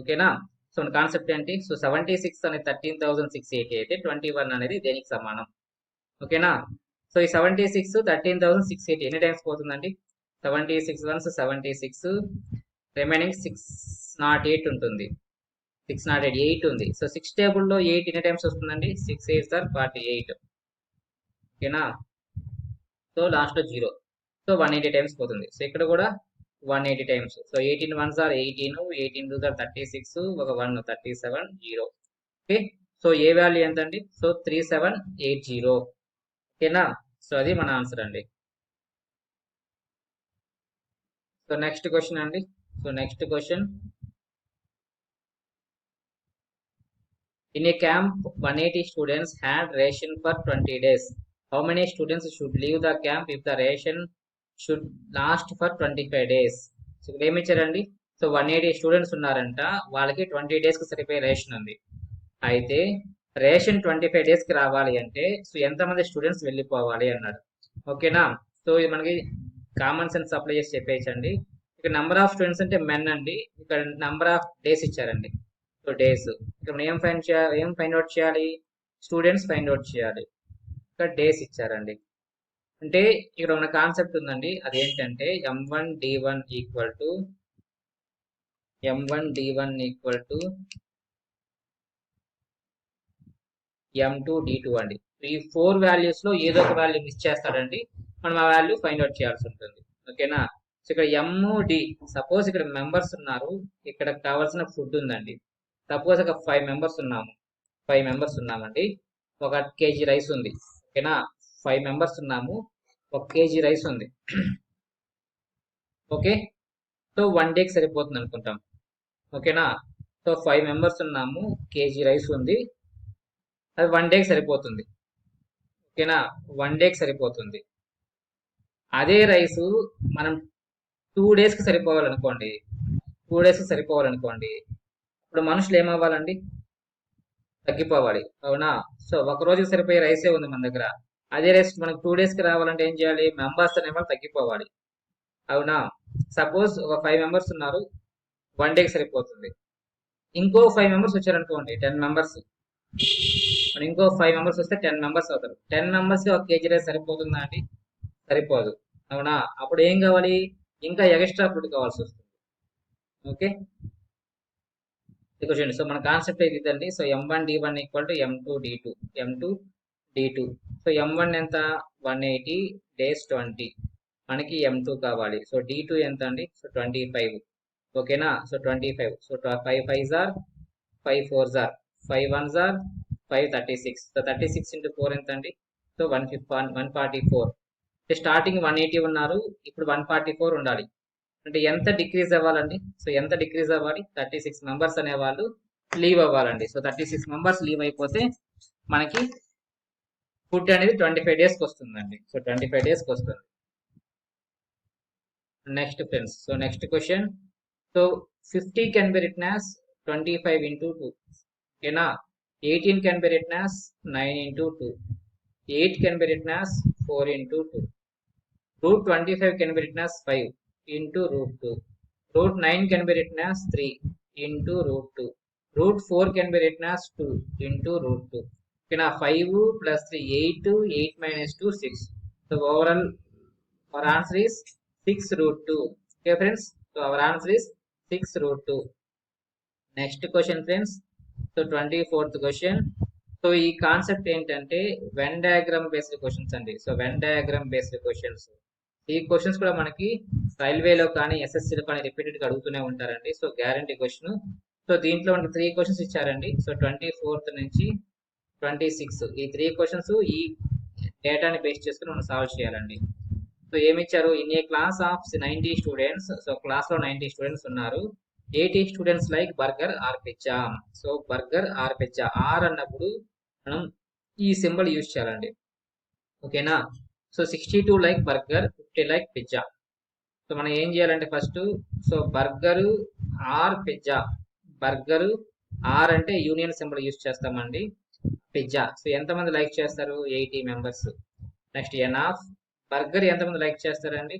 ఓకేనా? సో మన కాన్సెప్ట్ ఏంటి? సో 76 అనేది 13,680 అయితే 21 అనేది దేనికి సమానం? ఓకేనా? సో ఈ 76 13,680 ఎన్ని టైమ్స్ పోతుందండి? 76 వన్స్ 76, రిమైనింగ్ 608 ఉంటుంది. 608 8 ఉంది. సో 6 టేబుల్లో 8 ఎన్ని టైమ్స్ వస్తుందండి? 6 8 ఆర్ 48. ఓకేనా? సో లాస్ట్లో 0. సో 180 టైమ్స్ పోతుంది. సో ఇక్కడ కూడా 180 times. So 18 1s are 18, 18 2s are 36, ఒక 1 37 0. ఓకే. సో ఏ వాల్యూ ఎంత అండి? సో 3780. ఓకేనా? సో అది మన ఆన్సర్ అండి. సో నెక్స్ట్ క్వశ్చన్ అండి. So next question, in a camp 180 students had ration for 20 days. How many students should leave the camp if the ration should last for 25 days? So ఇక్కడ ఏమి ఇచ్చారండి? So 180 students ఉన్నారంట, వాళ్ళకి 20 డేస్కి సరిపోయే ration ఉంది. అయితే రేషన్ 25 డేస్కి రావాలి అంటే సో ఎంతమంది స్టూడెంట్స్ వెళ్ళిపోవాలి అన్నాడు. ఓకేనా? సో ఇది మనకి కామన్ సెన్స్ అప్లై చేసి చెప్పేయచ్చండి. ఇక్కడ నెంబర్ ఆఫ్ స్టూడెంట్స్ అంటే మెన్ అండి, ఇక్కడ నెంబర్ ఆఫ్ డేస్ ఇచ్చారండి. సో డేస్ ఇక్కడ మనం ఏం ఫైండ్ అవుట్ చేయాలి? స్టూడెంట్స్ ఫైండ్ అవుట్ చేయాలి. ఇక్కడ డేస్ ఇచ్చారండి. అంటే ఇక్కడ ఉన్న కాన్సెప్ట్ ఉందండి, అదేంటంటే m1d1 ఈక్వల్ టు m2d2 అండి. ఈ 4 వాల్యూస్ లో ఏదో ఒక వాల్యూ మిస్ చేస్తాడండి, మనం ఆ వాల్యూ ఫైండ్ అవుట్ చేయాల్సి ఉంటుంది. ఓకేనా? సో ఇక్కడ M, D, సపోజ్ ఇక్కడ మెంబర్స్ ఉన్నారు, ఇక్కడ కావాల్సిన ఫుడ్ ఉందండి. సపోజ్ ఒక 5 మెంబర్స్ ఉన్నామండి, 1 kg రైస్ ఉంది. ఓకేనా? 5 మెంబర్స్ ఉన్నాము, 1 kg రైస్ ఉంది. ఓకే. సో 1 డేకి సరిపోతుంది అనుకుంటాం. ఓకేనా? సో 5 మెంబర్స్ ఉన్నాము, kg రైస్ ఉంది, అది 1 డేకి సరిపోతుంది. ఓకేనా? 1 డేకి సరిపోతుంది. అదే రైసు మనం 2 డేస్కి సరిపోవాలనుకోండి, ఇప్పుడు మనుషులు ఏమవ్వాలండి? తగ్గిపోవాలి. అవునా? సో ఒక రోజుకి సరిపోయే రైసే ఉంది మన దగ్గర, అదే రైస్ మనకు 2 డేస్కి రావాలంటే ఏం చేయాలి? మెంబర్స్ అనేవాళ్ళు తగ్గిపోవాలి. అవునా? సపోజ్ ఒక 5 మెంబర్స్ ఉన్నారు, 1 డేకి సరిపోతుంది. ఇంకో 5 మెంబర్స్ వచ్చారనుకోండి, 10 మెంబర్స్, ఇంకో 5 మెంబర్స్ వస్తే 10 మెంబర్స్ అవుతారు. 10 మెంబర్స్కి 1 kg రైస్ సరిపోతుందా అండి? సరిపోదు. అవునా? అప్పుడు ఏం కావాలి? ఇంకా ఎక్స్ట్రా ఫుడ్ కావాల్సి వస్తుంది. ఓకే. ఇక్కడ చూడండి, సో మన కాన్సెప్ట్ ఇదండి. So m1d1 equal to m2d2. So m1 ఎంత? 180 డేస్ 20, మనకి m2 కావాలి. సో d2 ఎంత అండి? సో 25. ఓకేనా? So 25. So 5 5s are 5 4s are 5 1s are 5 36. So 36 into 4 ఎంత అండి? సో 144. స్టార్టింగ్ 180 ఉన్నారు, ఇప్పుడు 144 ఉండాలి. అంటే ఎంత డిక్రీజ్ అవ్వాలండి? సో ఎంత డిక్రీజ్ అవ్వాలి? 36 మెంబర్స్ అనేవాళ్ళు లీవ్ అవ్వాలండి. సో 36 మెంబర్స్ లీవ్ అయిపోతే మనకి ఫుడ్ అనేది 25 డేస్కి వస్తుందండి. సో 25 డేస్కి వస్తుంది. Next friends, so next question, so 50 can be written as 25 into 2. ఓకేనా? 18 can be written as 9 into 2. 8 can be written as 4 into 2. Root 25 can be written as 5 into root 2. Root 9 can be written as 3 into root 2. Root 4 can be written as 2 into root 2. Okay, 5 plus 3, 8, 8 minus 2, 6. So overall our answer is 6 root 2. Okay friends, so our answer is 6 root 2. Next question friends, so 24th question. So ఈ concept ఏంటంటే Venn diagram based questions అండి. So Venn diagram based questions, ఈ questions కూడా మనకి రైల్వేలో కానీ ఎస్ఎస్సీలో కానీ రిపీటెడ్గా అడుగుతూనే ఉంటారండి. So guarantee question. సో దీంట్లో మనకి 3 క్వశ్చన్స్ ఇచ్చారండి. సో 24th నుంచి 26 ఈ 3 క్వశ్చన్స్ ఈ డేటాని బేస్ చేసుకుని మనం సాల్వ్ చేయాలండి. సో ఏమి ఇచ్చారు? In a class of 90 students, so క్లాస్లో 90 స్టూడెంట్స్ ఉన్నారు, 80 students like burger or pizza. So burger or pizza, or అన్నప్పుడు మనం ఈ సింబల్ యూజ్ చేయాలండి. ఓకేనా? So 62 like burger, 50 like pizza. So మనం ఏం చేయాలంటే first, so burger or pizza, burger or అంటే యూనియన్ సింబల్ యూస్ చేస్తామండి, పిజ్జా. సో ఎంతమంది లైక్ చేస్తారు? 80 members. Next N of burger ఎంతమంది లైక్ చేస్తారండి?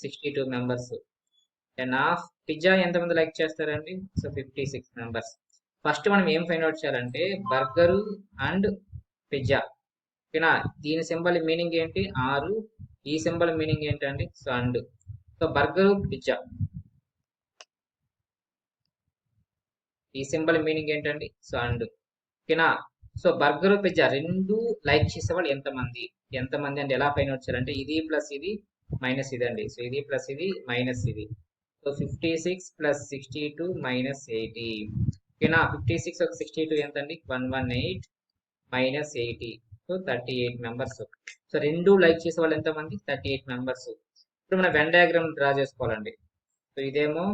62 మెంబర్స్. ఎన్ ఆఫ్ పిజ్జా ఎంతమంది లైక్ చేస్తారండి? So 56 members. ఫస్ట్ మనం ఏం ఫైండ్ అవుట్ చేయాలంటే బర్గరు అండ్ పిజ్జా, ఓకేనా? దీని సింబల్ మీనింగ్ ఏంటి? ఆరు. ఈ సింబల్ మీనింగ్ ఏంటండి? So and. So burger pizza, ఈ సింబల్ మీనింగ్ ఏంటండి? సో అండ్, ఓకేనా? సో బర్గర్ పిజ్జా రెండు లైక్ చేసేవాళ్ళు ఎంతమంది? ఎంతమంది అంటే ఎలా ఫైండ్ అవుట్ చేయాలంటే ఇది ప్లస్ ఇది మైనస్ ఇది అండి. సో ఇది ప్లస్ ఇది మైనస్ ఇది. సో 56 ప్లస్ 62 మైనస్ 80, ఓకేనా? 56 ఒక 62 ఎంత అండి? 118 మైనస్ 80, సో 38 మెంబర్స్. సో రెండు లైక్ చేసే వాళ్ళు ఎంతమంది? 38 మెంబర్స్. ఇప్పుడు మనం వెన్ డయాగ్రామ్ డ్రా చేసుకోవాలండి. సో ఇదేమో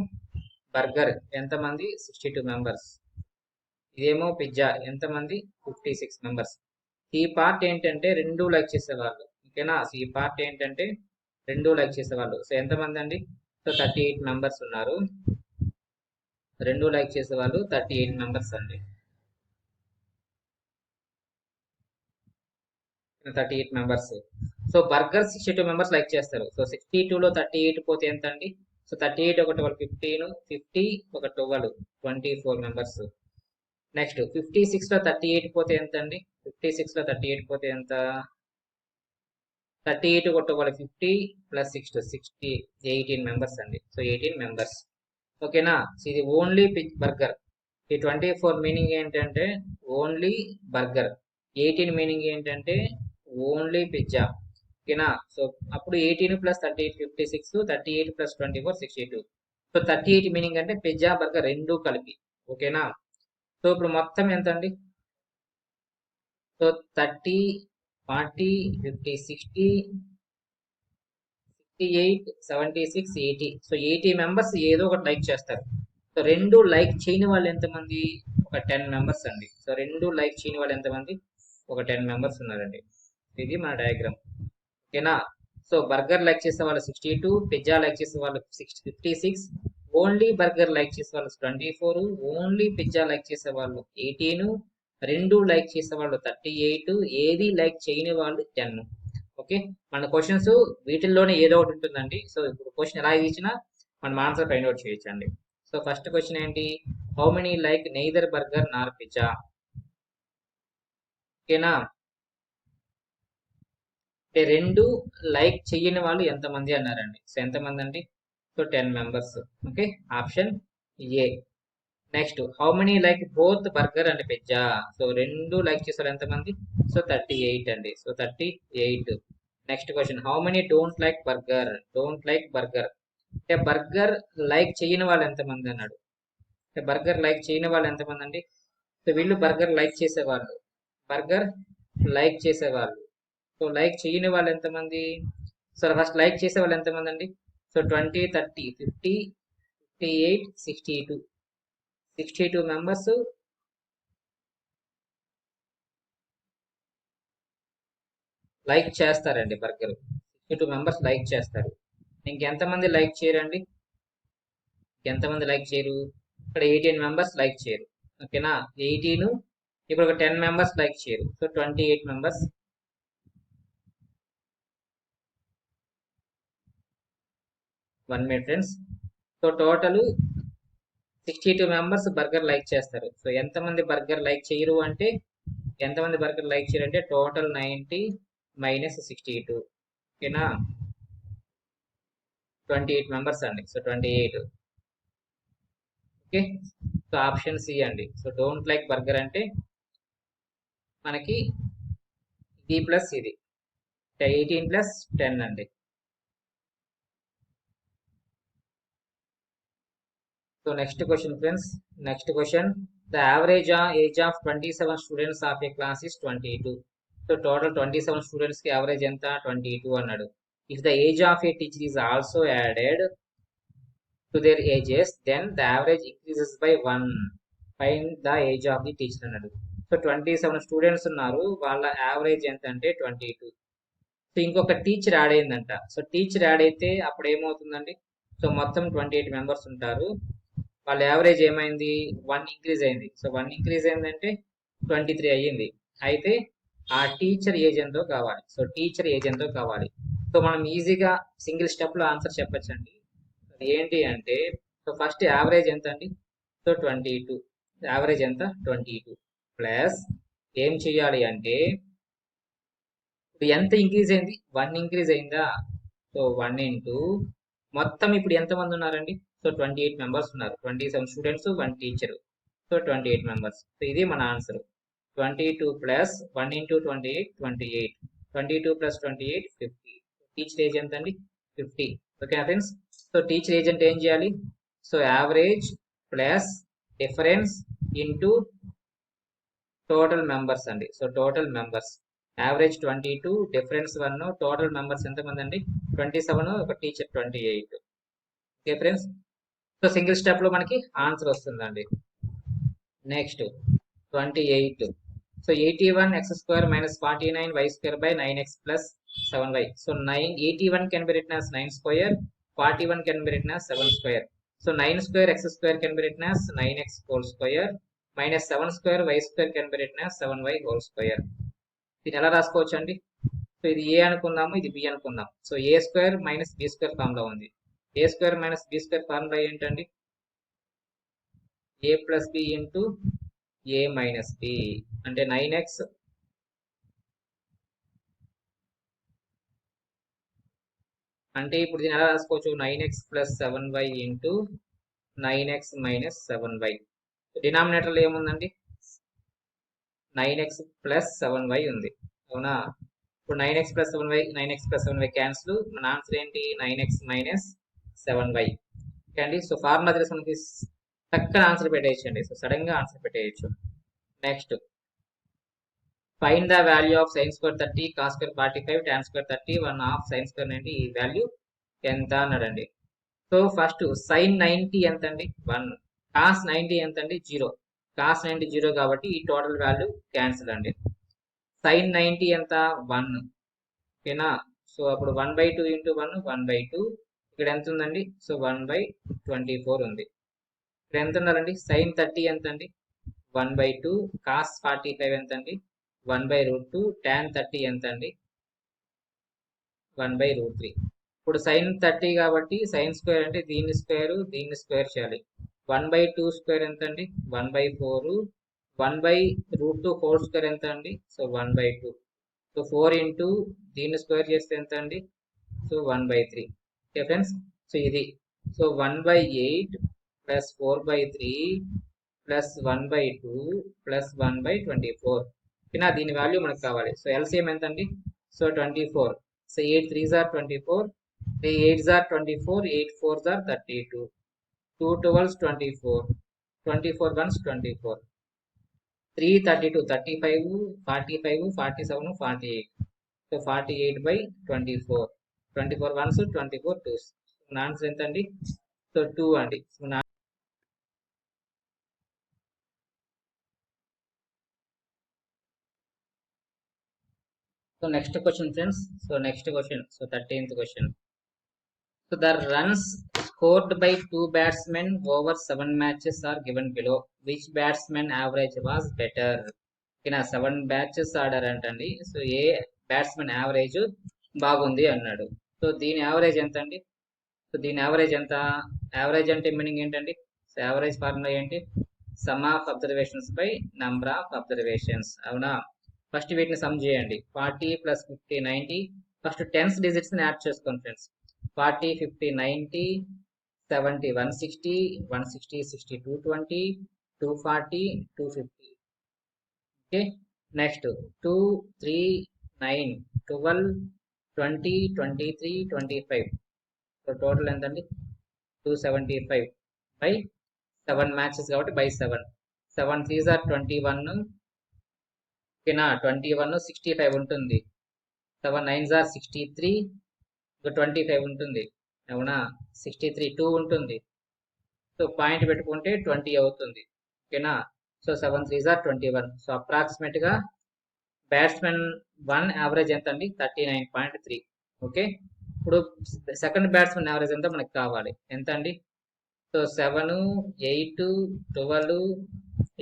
బర్గర్ ఎంతమంది? 62 మెంబర్స్. ఇదేమో పిజ్జా ఎంతమంది? 56 మెంబర్స్. ఈ పార్ట్ ఏంటంటే రెండు లైక్ చేసేవాళ్ళు, ఓకేనా? సో ఈ పార్ట్ ఏంటంటే రెండు లైక్ చేసేవాళ్ళు. సో ఎంతమంది అండి? సో 38 మెంబర్స్ ఉన్నారు. రెండు లైక్ చేసేవాళ్ళు 38 మెంబర్స్ అండి. 38 members. So burger 62 members like చేస్తారు. సో 62లో 38 పోతే ఎంత అండి? సో 38 ఒక 12 15, 50 ఒక 12 24 మెంబర్స్. నెక్స్ట్ 56లో 38 పోతే ఎంత అండి? 56లో 38 పోతే ఎంత? 38 ఒక 12 50 ప్లస్ 60 18 మెంబర్స్ అండి. సో 18 మెంబర్స్, ఓకేనా? సో ఇది ఓన్లీ బర్గర్. ఈ 24 మీనింగ్ ఏంటంటే ఓన్లీ బర్గర్. 18 మీనింగ్ ఏంటంటే ఓన్లీ పిజ్జా, ఓకేనా? సో అప్పుడు 18 ప్లస్ 38 56, 38 ప్లస్ 24 62. సో 38 మీనింగ్ అంటే పిజ్జా బర్గర్ రెండు కలిపి, ఓకేనా? సో ఇప్పుడు మొత్తం ఎంత అండి? సో 30 40 50 60 68 76 80. సో 80 మెంబర్స్ ఏదో ఒకటి లైక్ చేస్తారు. సో రెండు లైక్ చేయని వాళ్ళు ఎంతమంది? ఒక 10 మెంబర్స్ అండి. సో రెండు లైక్ చేయని వాళ్ళు ఎంతమంది? ఒక 10 మెంబర్స్ ఉన్నారండి. ఇది మన డయాగ్రామ్, ఓకేనా? సో బర్గర్ లైక్ చేసే వాళ్ళు 62, పిజ్జా లైక్ చేసే వాళ్ళు 56, ఓన్లీ బర్గర్ లైక్ చేసే వాళ్ళు 24, ఓన్లీ పిజ్జా లైక్ చేసే వాళ్ళు 18, రెండు లైక్ చేసే వాళ్ళు 38, ఏది లైక్ చేయని వాళ్ళు 10. ఓకే, మన క్వశ్చన్స్ వీటిల్లోనే ఏదో ఒకటి ఉంటుందండి. సో ఇప్పుడు క్వశ్చన్ ఎలా ఇచ్చినా మనం ఆన్సర్ ఫైండ్ అవుట్ చేయొచ్చండి. సో ఫస్ట్ క్వశ్చన్ ఏంటి? How many like neither burger Nar pizza, ఓకేనా? రెండు లైక్ చెయ్యని వాళ్ళు ఎంతమంది అన్నారండి. సో ఎంతమంది అండి? So 10 members, okay, option A. Next how many like both burger and pizza, so రెండు లైక్ చేశారు ఎంతమంది? సో 38 అండి. So 38. Next question how many don't like burger, don't like burger అంటే బర్గర్ లైక్ చేయని వాళ్ళు ఎంతమంది అన్నాడు. బర్గర్ లైక్ చేయని వాళ్ళు ఎంతమంది అండి? సో వీళ్ళు బర్గర్ లైక్ చేసేవాళ్ళు, బర్గర్ లైక్ చేసేవాళ్ళు. సో లైక్ చేయని వాళ్ళు ఎంతమంది? సో ఫస్ట్ లైక్ చేసే వాళ్ళు ఎంతమంది అండి? సో 20 30 50 58 62 మెంబర్స్ లైక్ చేస్తారండి బర్గర్. 62 మెంబర్స్ లైక్ చేస్తారు. ఇంకెంతమంది లైక్ చేయరండి? ఎంతమంది లైక్ చేయరు? ఇక్కడ 18 మెంబర్స్ లైక్ చేయరు, ఓకేనా? 18, ఇప్పుడు ఒక 10 మెంబర్స్ లైక్ చేయరు. So 28 members. 1 minute friends. So total 62 members burger like చేస్తారు. సో ఎంతమంది బర్గర్ లైక్ చేయరు అంటే, ఎంతమంది బర్గర్ లైక్ చేయరు అంటే టోటల్ 90 మైనస్ 62, ఓకేనా? 28 మెంబర్స్ అండి. So 28, okay. So option C అండి. సో డోంట్ లైక్ బర్గర్ అంటే మనకి ఇది ప్లస్ ఇది 18 ప్లస్ 10 అండి. So next question friends, next question the average age of 27 students of a class is 22. So total 27 students కి average ఎంత? 22 అన్నాడు. If the age of a teacher is also added to their ages then the average increases by 1. Find the age of the teacher అన్నాడు. So 27 students ఉన్నారు, వాళ్ళ average ఎంత అంటే 22. So ఇంకొక teacher add అయిందంట. సో టీచర్ యాడ్ అయితే అప్పుడు ఏమవుతుందండి? సో మొత్తం 28 మెంబర్స్ ఉంటారు. వాళ్ళ యావరేజ్ ఏమైంది? 1 ఇంక్రీజ్ అయింది. సో 1 ఇంక్రీజ్ అయిందంటే 23 అయ్యింది. అయితే ఆ టీచర్ ఏజ్ ఎంతో కావాలి. సో టీచర్ ఏజ్ ఎంతో కావాలి. సో మనం ఈజీగా సింగిల్ స్టెప్ లో ఆన్సర్ చెప్పొచ్చండి. అది ఏంటి అంటే, సో ఫస్ట్ యావరేజ్ ఎంత అండి? సో 22. యావరేజ్ ఎంత? 22 ప్లస్ ఏం చేయాలి అంటే, ఇప్పుడు ఎంత ఇంక్రీజ్ అయింది? 1 ఇంక్రీజ్ అయిందా? సో 1 ఇంటూ మొత్తం ఇప్పుడు ఎంతమంది ఉన్నారండి? సో 28 మెంబర్స్ ఉన్నారు. 27 students, 1 teacher. So 28 members. So ఇది మన answer. 22 plus 1 into 28, 28. 22 plus 28, 50. Teacher age ఎంత అండి? 50. ఓకేనా ఫ్రెండ్స్? సో టీచర్ ఏజ్ అంటే ఏం చేయాలి? So average plus difference into total members అండి. So total members average 22, difference 1, total members ఎంతమంది అండి? 27, ఒక teacher 28. Okay friends? So single step లో మనకి ఆన్సర్ వస్తుందండి. Next 28. So 81x² minus 49y² by 9x plus 7y. So 81 can be written as 9², 41 can be written as 7². So 9² can be written as 9x whole square minus 7² can be written as 7y whole square. దీన్ని ఎలా రాసుకోవచ్చు అండి? So ఇది ఏ అనుకుందాము, ఇది B అనుకుందాం. So a² minus b² formula ఉంది. a² minus b² formula ఏంటండి? a plus b into a minus b అంటే 9x అంటే ఇప్పుడు దీన్ని ఎలా రాసుకోవచ్చు? 9x plus 7y into 9x minus 7y. డినామినేటర్లో ఏముందండి? 9x plus 7y ఉంది. అవునా? ఇప్పుడు 9x plus 7y, 9x plus 7y cancel. మన ఆన్సర్ ఏంటి? 9x minus 7y. ఓకే అండి. సో ఫార్ములా తెలిసి మనకి చక్కగా ఆన్సర్ పెట్టేయచ్చండి. సో సడన్ గా ఆన్సర్ పెట్టేయచ్చు. Next find the value of sin² 30, cos² 45, tan² 30, 1/2 sin² 90. ఈ వాల్యూ ఎంత అన్నాడండి. సో ఫస్ట్ sin 90 ఎంత అండి? 1. cos 90 ఎంత అండి? 0. cos 90 0 కాబట్టి ఈ టోటల్ వాల్యూ క్యాన్సిల్ అండి. sin 90 ఎంత? 1. ఓకేనా? సో అప్పుడు 1/2 ఇంటూ 1, 1/2. ఇక్కడ ఎంత ఉందండి? సో 1/24 ఉంది. ఇక్కడ ఎంత ఉండాలండి? sin 30 ఎంత అండి? 1/2. cos 45 ఎంత అండి? 1/√2. tan 30 ఎంత అండి? 1/√3. ఇప్పుడు sin 30 కాబట్టి sin² అంటే దీన్ని స్క్వేర్ చేయాలి. 1/2² ఎంత అండి? 1/4. 1/√2 హోల్ స్క్వేర్ ఎంత అండి? సో 1/2. సో 4 ఇంటూ దీన్ని స్క్వేర్ చేస్తే ఎంత అండి? సో 1/3. Okay friends? సో ఇది సో 1/8 ప్లస్ 4/3 ప్లస్ 1/2 ప్లస్ 1/24. ఓకేనా? దీని వాల్యూ మనకు కావాలి. సో ఎల్సిఎం ఎంత అండి? So 24. So 8 3s are 24, 3 8s are 24, 8 4s are 32, 2 12s 24, 24 1s 24, 3 32, 35, 45, 47, 48. So 48/24, 24 1s 24 2s. మన ఆన్సర్ ఎంత అండి? సో 2 అండి. So next question friends. So next question. So 13th question. So the runs scored by 2 batsmen over 7 matches are given below. Which batsman average was better? Okay, 7 matches ఆడారంటండి. So A batsmen average బాగుంది అన్నాడు. So దీని average ఎంత అండి? So దీని average ఎంత? Average అంటే meaning ఏంటండి? So average formula ఏంటి? Some of observations by number of observations. అవునా? ఫస్ట్ వీటిని సమ్ చేయండి. 40 ప్లస్ 50 90. ఫస్ట్ టెన్స్ డిజిట్స్ ని యాడ్ చేసుకోండి friends. 40 50 90, 70 160, 160 60 220, 240 250. Okay. Next 2 3 9 12 20 23 25. So total ఎంతండి? 275 బై 7 మ్యాచెస్ కాబట్టి బై 7. 7 3s are 21. ఓకేనా? 21 65 ఉంటుంది. 7 9s are 63, ఇంకా 25 ఉంటుంది. అవునా? 63 2 ఉంటుంది. సో పాయింట్ పెట్టుకుంటే 20 అవుతుంది. ఓకేనా? So 7 3s are 21. So approximate గా బ్యాట్స్మెన్ 1 యావరేజ్ ఎంత అండి 39.3. ఓకే, ఇప్పుడు సెకండ్ బ్యాట్స్మెన్ యావరేజ్ ఎంత మనకి కావాలి, ఎంత అండి? సో 7, 8, 12,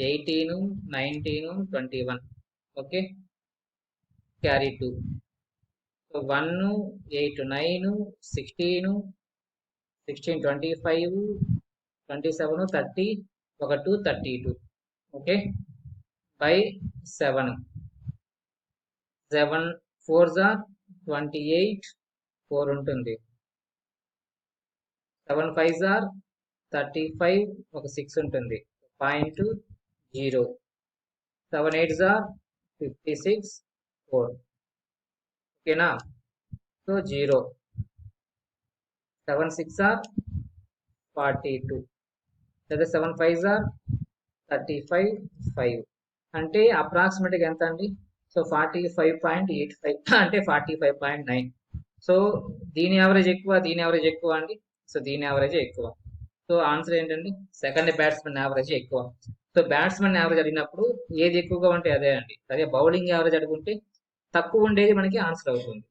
18, 19, 21. Okay, carry 2. సో 1, 8, 9, 16, 25, 27, 30, ఒక 2, 32. Okay, by 7. 7 4s are 28, 4 ఉంటుంది. 7 5s are 35, ఒక 6 ఉంటుంది. 0.0. 7 8s are 56, 4. ఓకేనా? సో 0. 7 6 are 42, లేదా 7 5s are 35, 5 అంటే అప్రాక్సిమేట్గా ఎంత అండి? సో 45.85 అంటే 45.9. సో దీని యావరేజ్ ఎక్కువ, దీని యావరేజ్ ఎక్కువ అండి. సో దీని యావరేజ్ ఎక్కువ. సో ఆన్సర్ ఏంటండి? సెకండ్ బ్యాట్స్మెన్ యావరేజ్ ఎక్కువ. సో బ్యాట్స్మెన్ యావరేజ్ అడిగినప్పుడు ఏది ఎక్కువగా ఉంటే అదే అండి. అదే బౌలింగ్ యావరేజ్ అడుగుంటే తక్కువ ఉండేది మనకి ఆన్సర్ అవుతుంది.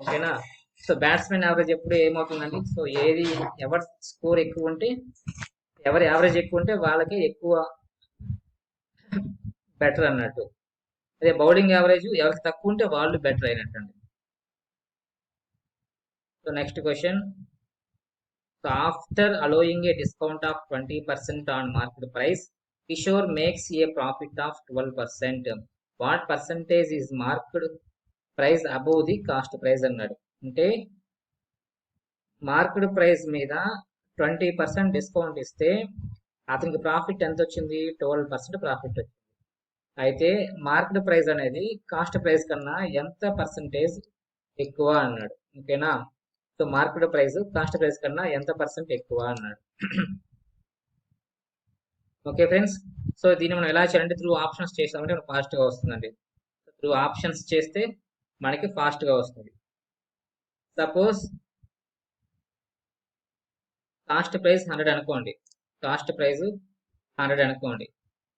ఓకేనా? సో బ్యాట్స్మెన్ యావరేజ్ ఎప్పుడు ఏమవుతుందండి? సో ఏది ఎవరి స్కోర్ ఎక్కువ ఉంటే, ఎవరి యావరేజ్ ఎక్కువ ఉంటే వాళ్ళకి ఎక్కువ బెటర్ అన్నట్టు. అదే బౌలింగ్ యావరేజ్ ఎవరికి తక్కువ ఉంటే వాళ్ళు బెటర్ అయినట్టు అండి. So next question. So after allowing a discount of 20% on market price, Kishore makes a profit of 12%. What percentage is market price above the cost price అన్నాడు. అంటే మార్కెట్ ప్రైస్ మీద 20% discount ఇస్తే అతనికి ప్రాఫిట్ ఎంత వచ్చింది? 12% profit వచ్చింది. అయితే market price అనేది కాస్ట్ ప్రైస్ కన్నా ఎంత పర్సంటేజ్ ఎక్కువ అన్నాడు. ఓకేనా? So market price cost price కన్నా ఎంత పర్సెంట్ ఎక్కువ అన్నాడు. ఓకే ఫ్రెండ్స్, సో దీన్ని మనం ఎలా చేయాలంటే త్రూ ఆప్షన్స్ చేసామంటే మనకు ఫాస్ట్గా వస్తుందండి. త్రూ ఆప్షన్స్ చేస్తే మనకి ఫాస్ట్గా వస్తుంది. సపోజ్ కాస్ట్ ప్రైస్ 100 అనుకోండి. కాస్ట్ ప్రైస్ 100 అనుకోండి.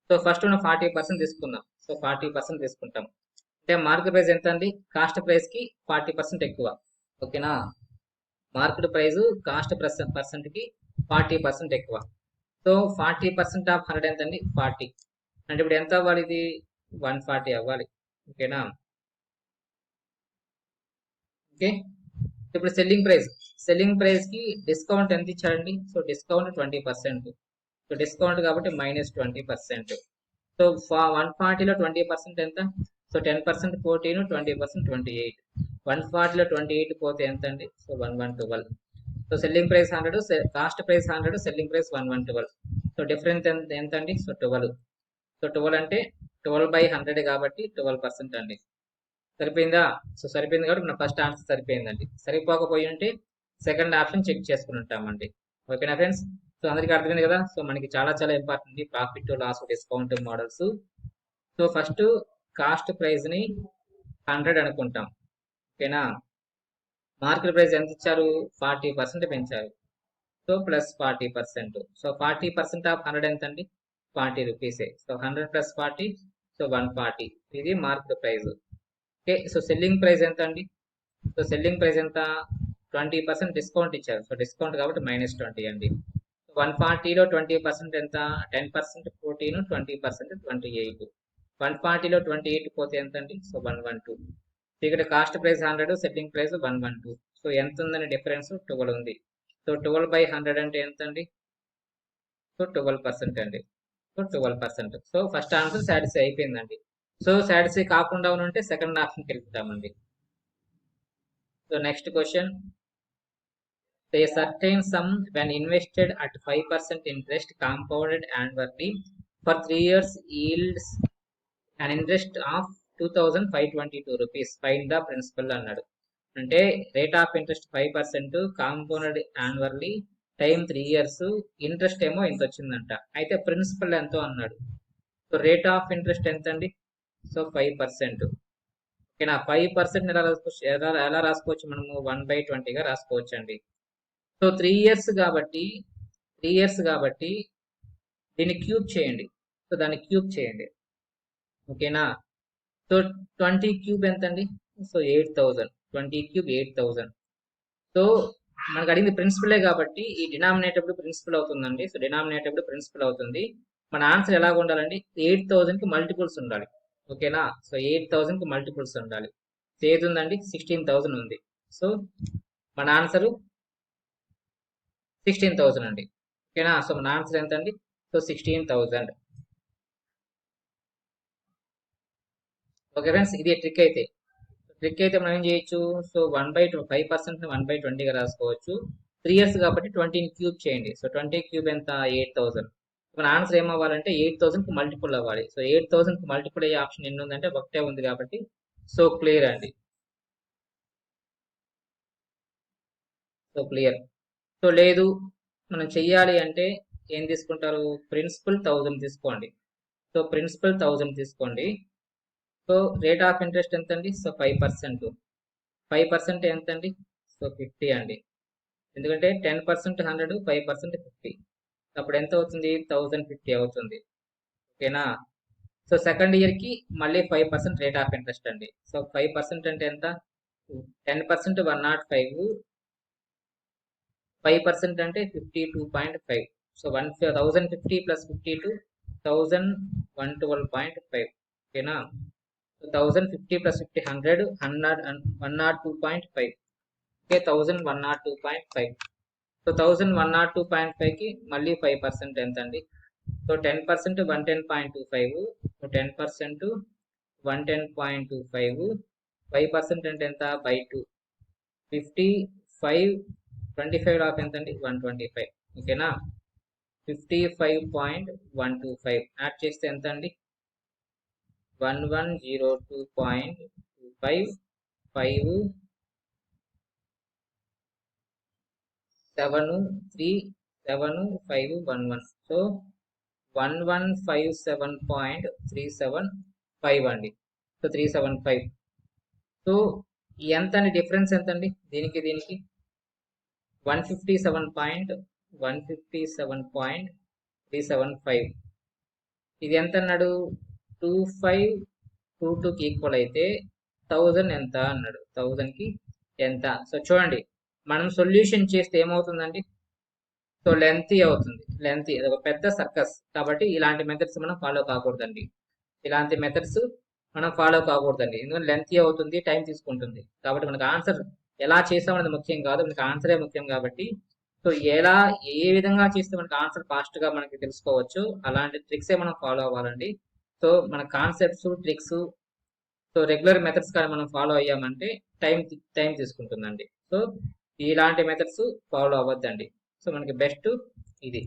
సో ఫస్ట్ మనం 40% తీసుకుందాం. సో 40% తీసుకుంటాం. అంటే మార్కెట్ ప్రైస్ ఎంత అండి? కాస్ట్ ప్రైస్కి 40% ఎక్కువ. ఓకేనా? మార్కెట్ ప్రైస్ కాస్ట్ పర్సెంట్కి 40% ఎక్కువ. సో 40% ఆఫ్ 100 ఎంత అండి? 40. అంటే ఇప్పుడు ఎంత అవ్వాలి? ఇది 140 అవ్వాలి. ఓకేనా? ఓకే, ఇప్పుడు సెల్లింగ్ ప్రైస్కి డిస్కౌంట్ ఎంత ఇచ్చారండి? So discount 20%. సో డిస్కౌంట్ కాబట్టి -20%. సో 140లో 20% ఎంత? సో 10% 14, 20% 28. 140లో 28 పోతే ఎంత అండి? So 1112. So selling price 100, cost price 100, selling price 1112. So difference ఎంత అండి? సో 12. సో 12 అంటే 12/100 కాబట్టి 12% అండి. సరిపోయిందా? సో సరిపోయింది కాబట్టి మన ఫస్ట్ ఆన్సర్ సరిపోయిందండి. సరిపోకపోయి ఉంటే సెకండ్ ఆప్షన్ చెక్ చేసుకుని ఉంటామండి. ఓకేనా ఫ్రెండ్స్? సో అందరికీ అర్థమైంది కదా? సో మనకి చాలా చాలా important profit loss discount models. So first cost price ని 100 అనుకుంటాం. ఓకేనా? మార్కెట్ ప్రైస్ ఎంత ఇచ్చారు? 40% పెంచారు. So plus 40%. సో 40% ఆఫ్ 100 ఎంత అండి? 40 రూపీసే. So 100 + 40, so 140. ఇది market price. Okay, so selling price ఎంత అండి? సో సెల్లింగ్ ప్రైస్ ఎంత? 20% డిస్కౌంట్ ఇచ్చారు. సో డిస్కౌంట్ కాబట్టి -20 అండి. 140లో 20% ఎంత? 10% 14, 20% 28. 140లో 28 పోతే ఎంత అండి? సో 112. ఇక్కడ cost price 100, selling price 112. So ఎంత ఉందని డిఫరెన్స్? 12 ఉంది. సో 12/100 అంటే ఎంత అండి? సో 12% అండి. So 12%. So first answer satisfy అయిపోయిందండి. సో సాటిస్ఫై కాకుండా ఉంటే సెకండ్ ఆప్షన్కి వెళ్తామండి. So next question. A certain sum when invested at 5% interest compounded annually for 3 years yields an interest of 2,522 rupees. Find the principal అన్నాడు. అంటే rate of interest 5%, compounded annually, time 3 years, interest ఏమో ఇంత వచ్చిందంట. అయితే principal ఎంతో అన్నాడు. So rate of interest ఎంత అండి? సో 5%. ఓకేనా? 5% ఎలా రాసుకోవచ్చు మనము? 1/20గా రాసుకోవచ్చు అండి. సో 3 years కాబట్టి దీన్ని క్యూబ్ చేయండి. సో దాన్ని క్యూబ్ చేయండి. ఓకేనా? సో 20 క్యూబ్ ఎంత అండి? సో 8000. 20 క్యూబ్ 8000. సో మనకు అడిగింది ప్రిన్సిపలే కాబట్టి ఈ డినామినేటబుల్ ప్రిన్సిపల్ అవుతుందండి. సో డినామినేటబుల్ ప్రిన్సిపల్ అవుతుంది. మన ఆన్సర్ ఎలాగ ఉండాలండి? 8000కి మల్టిపుల్స్ ఉండాలి. ఓకేనా? సో 8000కి మల్టిపుల్స్ ఉండాలి. ఏది ఉందండి? 16,000 ఉంది. సో మన ఆన్సర్ 16,000 అండి. ఓకేనా? సో మన ఆన్సర్ ఎంత అండి? సో 16,000. ఓకే ఫ్రెండ్స్, ఇది ట్రిక్ అయితే. ట్రిక్ అయితే మనం ఏం చేయొచ్చు? సో 1/2 5% 1/20గా రాసుకోవచ్చు. 3 ఇయర్స్ కాబట్టి 20ని క్యూబ్ చేయండి. సో 20 క్యూబ్ ఎంత? 8000. మన ఆన్సర్ ఏమవ్వాలంటే 8000కి మల్టిపుల్ అవ్వాలి. సో 8000కి మల్టిపుల్ అయ్యే ఆప్షన్ ఎన్ని ఉందంటే ఒకటే ఉంది కాబట్టి సో క్లియర్ అండి. So clear. సో లేదు మనం చెయ్యాలి అంటే ఏం తీసుకుంటారు? ప్రిన్సిపల్ 1000 తీసుకోండి. సో ప్రిన్సిపల్ 1000 తీసుకోండి. సో రేట్ ఆఫ్ ఇంట్రెస్ట్ ఎంత అండి? సో 5%. 5% ఎంత అండి? సో 50 అండి. ఎందుకంటే 10% 100, 5% 50. అప్పుడు ఎంత అవుతుంది? 1050 అవుతుంది. ఓకేనా? సో సెకండ్ ఇయర్కి మళ్ళీ 5% రేట్ ఆఫ్ ఇంట్రెస్ట్ అండి. సో 5% అంటే ఎంత? 10% 105, 5% అంటే 52.5. So 1050 plus 52 1112.5. ఓకేనా? 1050 ప్లస్ 50 100 102.5. ఓకే, 1102.5. సో 1102.5కి మళ్ళీ 5% ఎంత అండి? సో 10% 110.25, 10% 110.25, 5% అంటే ఎంత? బై 2. 55 25 ఆఫ్ ఎంత అండి? 125. ఓకేనా? 55.125 యాడ్ చేస్తే ఎంత అండి? 1102.25 5 7 3 7 5 11. సో 1157.375 అండి. సో 375. సో ఎంత అండి? డిఫరెన్స్ ఎంత అండి దీనికి దీనికి? 157.375. ఇది ఎంత అన్నాడు? 2522కి ఈక్వల్ అయితే 1000 ఎంత అన్నాడు? 1000కి ఎంత? సో చూడండి, మనం సొల్యూషన్ చేస్తే ఏమవుతుందండి? సో లెంతీ అవుతుంది. లెంతీ, అది ఒక పెద్ద సర్కస్ కాబట్టి ఇలాంటి మెథడ్స్ మనం ఫాలో కాకూడదండి. ఇలాంటి మెథడ్స్ మనం ఫాలో కాకూడదండి. ఎందుకంటే లెంతీ అవుతుంది, టైం తీసుకుంటుంది. కాబట్టి మనకు ఆన్సర్ ఎలా చేసామనేది ముఖ్యం కాదు, మనకు ఆన్సరే ముఖ్యం. కాబట్టి సో ఎలా ఏ విధంగా చేస్తే మనకు ఆన్సర్ ఫాస్ట్ గా మనకి తెలుసుకోవచ్చు, అలాంటి ట్రిక్సే మనం ఫాలో అవ్వాలండి. సో మన concepts, tricks, so regular methods కానీ మనం ఫాలో అయ్యామంటే టైం టైం తీసుకుంటుందండి. సో ఇలాంటి మెథడ్స్ ఫాలో అవ్వద్దండి. సో మనకి బెస్ట్ ఇది.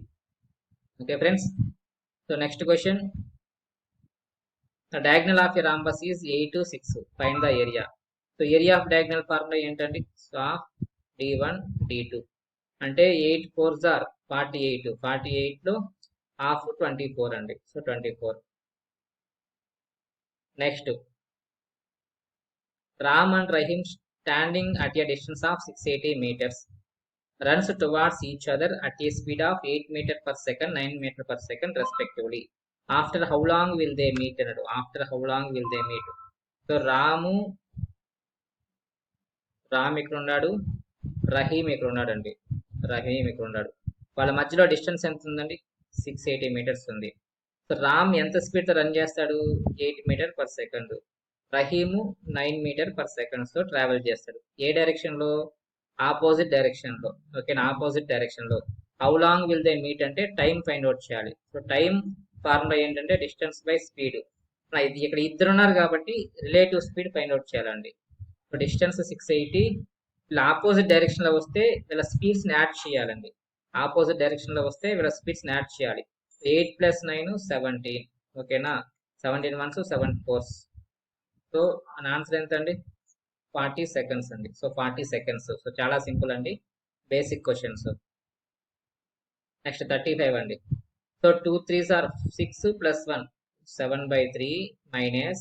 Okay friends, so next question. The diagonal of a rhombus is 8 to 6. Find the area. So area of diagonal formula ఏంటండి? So of d1 d2 అంటే 8 4s are 48. 48లో half 24 అండి. So 24. Next, Ram and Rahim standing at a distance of 680 meters runs towards each other at a speed of 8 meter per second, 9 meter per second respectively. After how long will they meet అన్నాడు. After how long will they meet? So Ram ఇక్కడ ఉన్నాడు, రహీమ్ ఇక్కడ ఉన్నాడు అండి. రహీమ్ ఇక్కడ ఉన్నాడు. వాళ్ళ మధ్యలో డిస్టెన్స్ ఎంత ఉందండి? 680 మీటర్స్ ఉంది. సో రామ్ ఎంత స్పీడ్ తో రన్ చేస్తాడు? 8 metre per second. Rahim 9 metre per seconds తో ట్రావెల్ చేస్తాడు. ఏ డైరెక్షన్ లో? ఆపోజిట్ డైరెక్షన్ లో. ఓకేనా? ఆపోజిట్ డైరెక్షన్ లో. How long will they meet అంటే టైం ఫైండ్ అవుట్ చేయాలి. సో టైం ఫార్ములా ఏంటంటే డిస్టెన్స్ బై స్పీడ్. ఇక్కడ ఇద్దరు ఉన్నారు కాబట్టి రిలేటివ్ స్పీడ్ ఫైండ్ అవుట్ చేయాలండి. సో డిస్టెన్స్ 680, ఇలా ఆపోజిట్ డైరెక్షన్ లో వస్తే వీళ్ళ స్పీడ్స్ ని యాడ్ చేయాలండి. ఆపోజిట్ డైరెక్షన్ లో వస్తే వీళ్ళ స్పీడ్స్ ని యాడ్ చేయాలి. 8 + 9 17. ఓకేనా? 17 1s 7 4s. సో మన ఆన్సర్ ఎంత అండి? 40 సెకండ్స్ అండి. So 40 seconds. సో చాలా సింపుల్ అండి, బేసిక్ క్వశ్చన్స్. నెక్స్ట్ 35 అండి. So 2 3s are 6 + 1 7/3 minus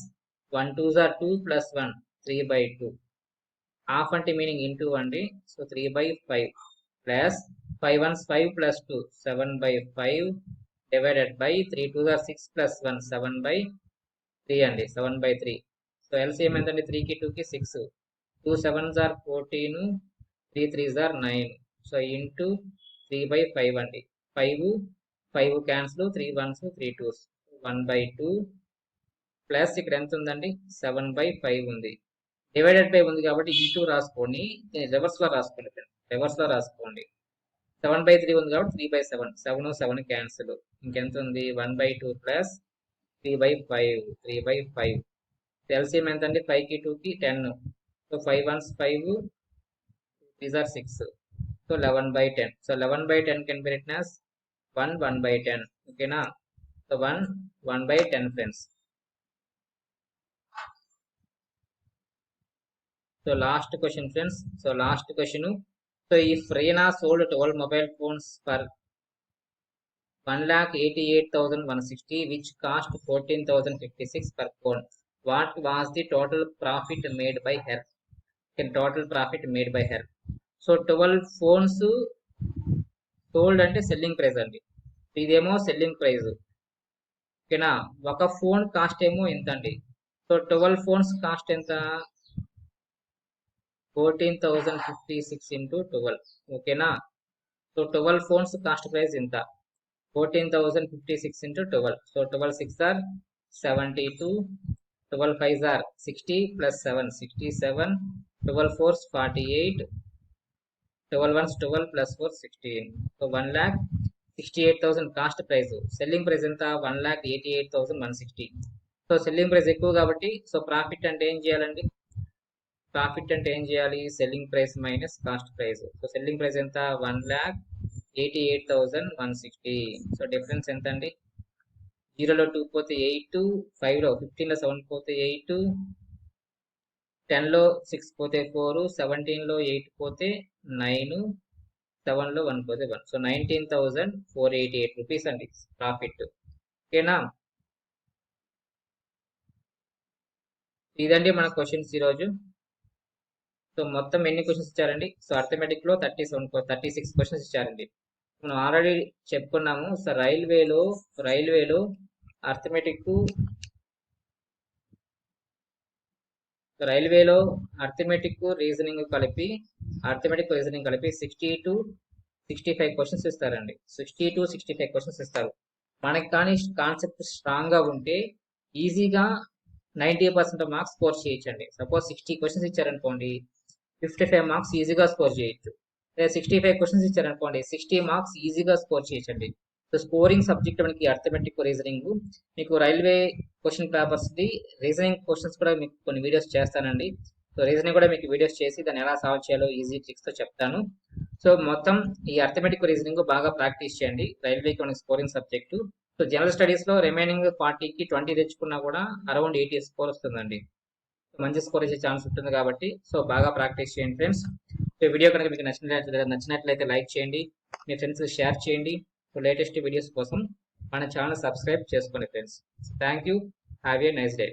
1 2s are 2 + 1 3/2. Half అంటే మీనింగ్ ఇంటూ అండి. So 3/5 plus 5 1s 5 + 2 7/5 divided by 3 2s are 6 + 1 7/3 అండి. 7/3. సో ఎల్సిఎం ఎంతండి 3కి 2కి 6, 2 7s are 14, 3 3s are 9. So into 3/5 అండి. 5 క్యాన్సిల్, 3 1s 3 2s, 1/2 ప్లస్ ఇక్కడ ఎంత ఉందండి 7/5 ఉంది. డివైడెడ్ బై ఉంది కాబట్టి ఇంటూ రాసుకోండి, రివర్స్ లో రాసుకోండి ఫ్రెండ్స్, రివర్స్ లో రాసుకోండి. 7/3 ఉంది కాబట్టి 3/7, 7 7 క్యాన్సిల్, ఇంకెంత ఉంది 1/2 ప్లస్ 3/5, 3/5. ఎల్సిఎం ఎంత అండి 5కి 2కి 10, so 5 1s 5, these are 6, so 11/10. So 11/10 can be written as 1/10. Okay na? So 1/10 friends. So last question friends. So last question. So if Reena sold 12 mobile phones for 1,88,160, which cost 14,056 per phone, what was the total profit made by her? Total profit made by her. So 12 phones sold అంటే selling price అండి, ఇదేమో selling price. ఓకేనా, ఒక phone cost ఏమో ఎంత అండి. So 12 phones cost ఎంత, 14,056 into 12. ఓకేనా, సో 12 ఫోన్స్ కాస్ట్ ప్రైస్ ఎంత, 14,056 into 12. So 12 6 are 72, 12 5 are 60 plus 7 67, 12 4s 48, 12 1s 12 plus 4 16. So 1,68,000 cost price. Selling price ఎంత 1,88,160. సో సెల్లింగ్ ప్రైస్ ఎక్కువ కాబట్టి సో ప్రాఫిట్ అంటే ఏం చేయాలండి, ప్రాఫిట్ అంటే ఏం చేయాలి, selling price minus cost price. So selling price ఎంత 1,88,160. సో డిఫరెన్స్ ఎంత అండి, 0లో 2 పోతే 8, 5లో 15లో 7 పోతే 8, 10లో 6 పోతే 4, 17లో 8 పోతే 9, 7లో 1 పోతే 1. సో 19,488 రూపీస్ అండి ప్రాఫిట్. ఓకేనా, ఇదండి మన క్వశ్చన్స్ ఈరోజు. సో మొత్తం ఎన్ని క్వశ్చన్స్ ఇచ్చారండి, సో అర్థమెటిక్ లో 36 క్వశ్చన్స్ ఇచ్చారండి. మనం ఆల్రెడీ చెప్పుకున్నాము. సో రైల్వేలో అర్థమెటిక్ రీజనింగ్ కలిపి 60 to 65 క్వశ్చన్స్ ఇస్తారండి. 60 to 65 క్వశ్చన్స్ ఇస్తారు. మనకి కానీ కాన్సెప్ట్ స్ట్రాంగ్ గా ఉంటే ఈజీగా 90% మార్క్స్ స్కోర్ చేయొచ్చండి. సపోజ్ 60 క్వశ్చన్స్ ఇచ్చారనుకోండి, 55 మార్క్స్ ఈజీగా స్కోర్ చేయొచ్చు. లేదా 65 క్వశ్చన్స్ ఇచ్చారనుకోండి, 60 మార్క్స్ ఈజీగా స్కోర్ చేయొచ్చండి. సో స్కోరింగ్ సబ్జెక్ట్ మనకి అర్థమెటిక్ రీజనింగ్. మీకు railway question papers the reasoning questions కూడా మీకు కొన్ని వీడియోస్ చేస్తానండి. సో రీజనింగ్ కూడా మీకు వీడియోస్ చేసి దాన్ని ఎలా సాల్వ్ చేయాలో ఈజీ ట్రిక్స్ తో చెప్తాను. సో మొత్తం ఈ అర్థమెటిక్ రీజనింగ్ బాగా ప్రాక్టీస్ చేయండి, రైల్వేకి మనకి scoring subject. So general studies లో రిమైనింగ్ 40కి 20 తెచ్చుకున్నా కూడా అరౌండ్ 80 స్కోర్ వస్తుందండి. మంచి స్కోర్ ఇచ్చే ఛాన్స్ ఉంటుంది కాబట్టి సో బాగా ప్రాక్టీస్ చేయండి ఫ్రెండ్స్. సో వీడియో కనుక మీకు నచ్చినట్లయితే లైక్ చేయండి, మీ ఫ్రెండ్స్ షేర్ చేయండి. సో లేటెస్ట్ వీడియోస్ కోసం మన ఛానల్ సబ్స్క్రైబ్ చేసుకోండి friends. Thank you, have a nice day.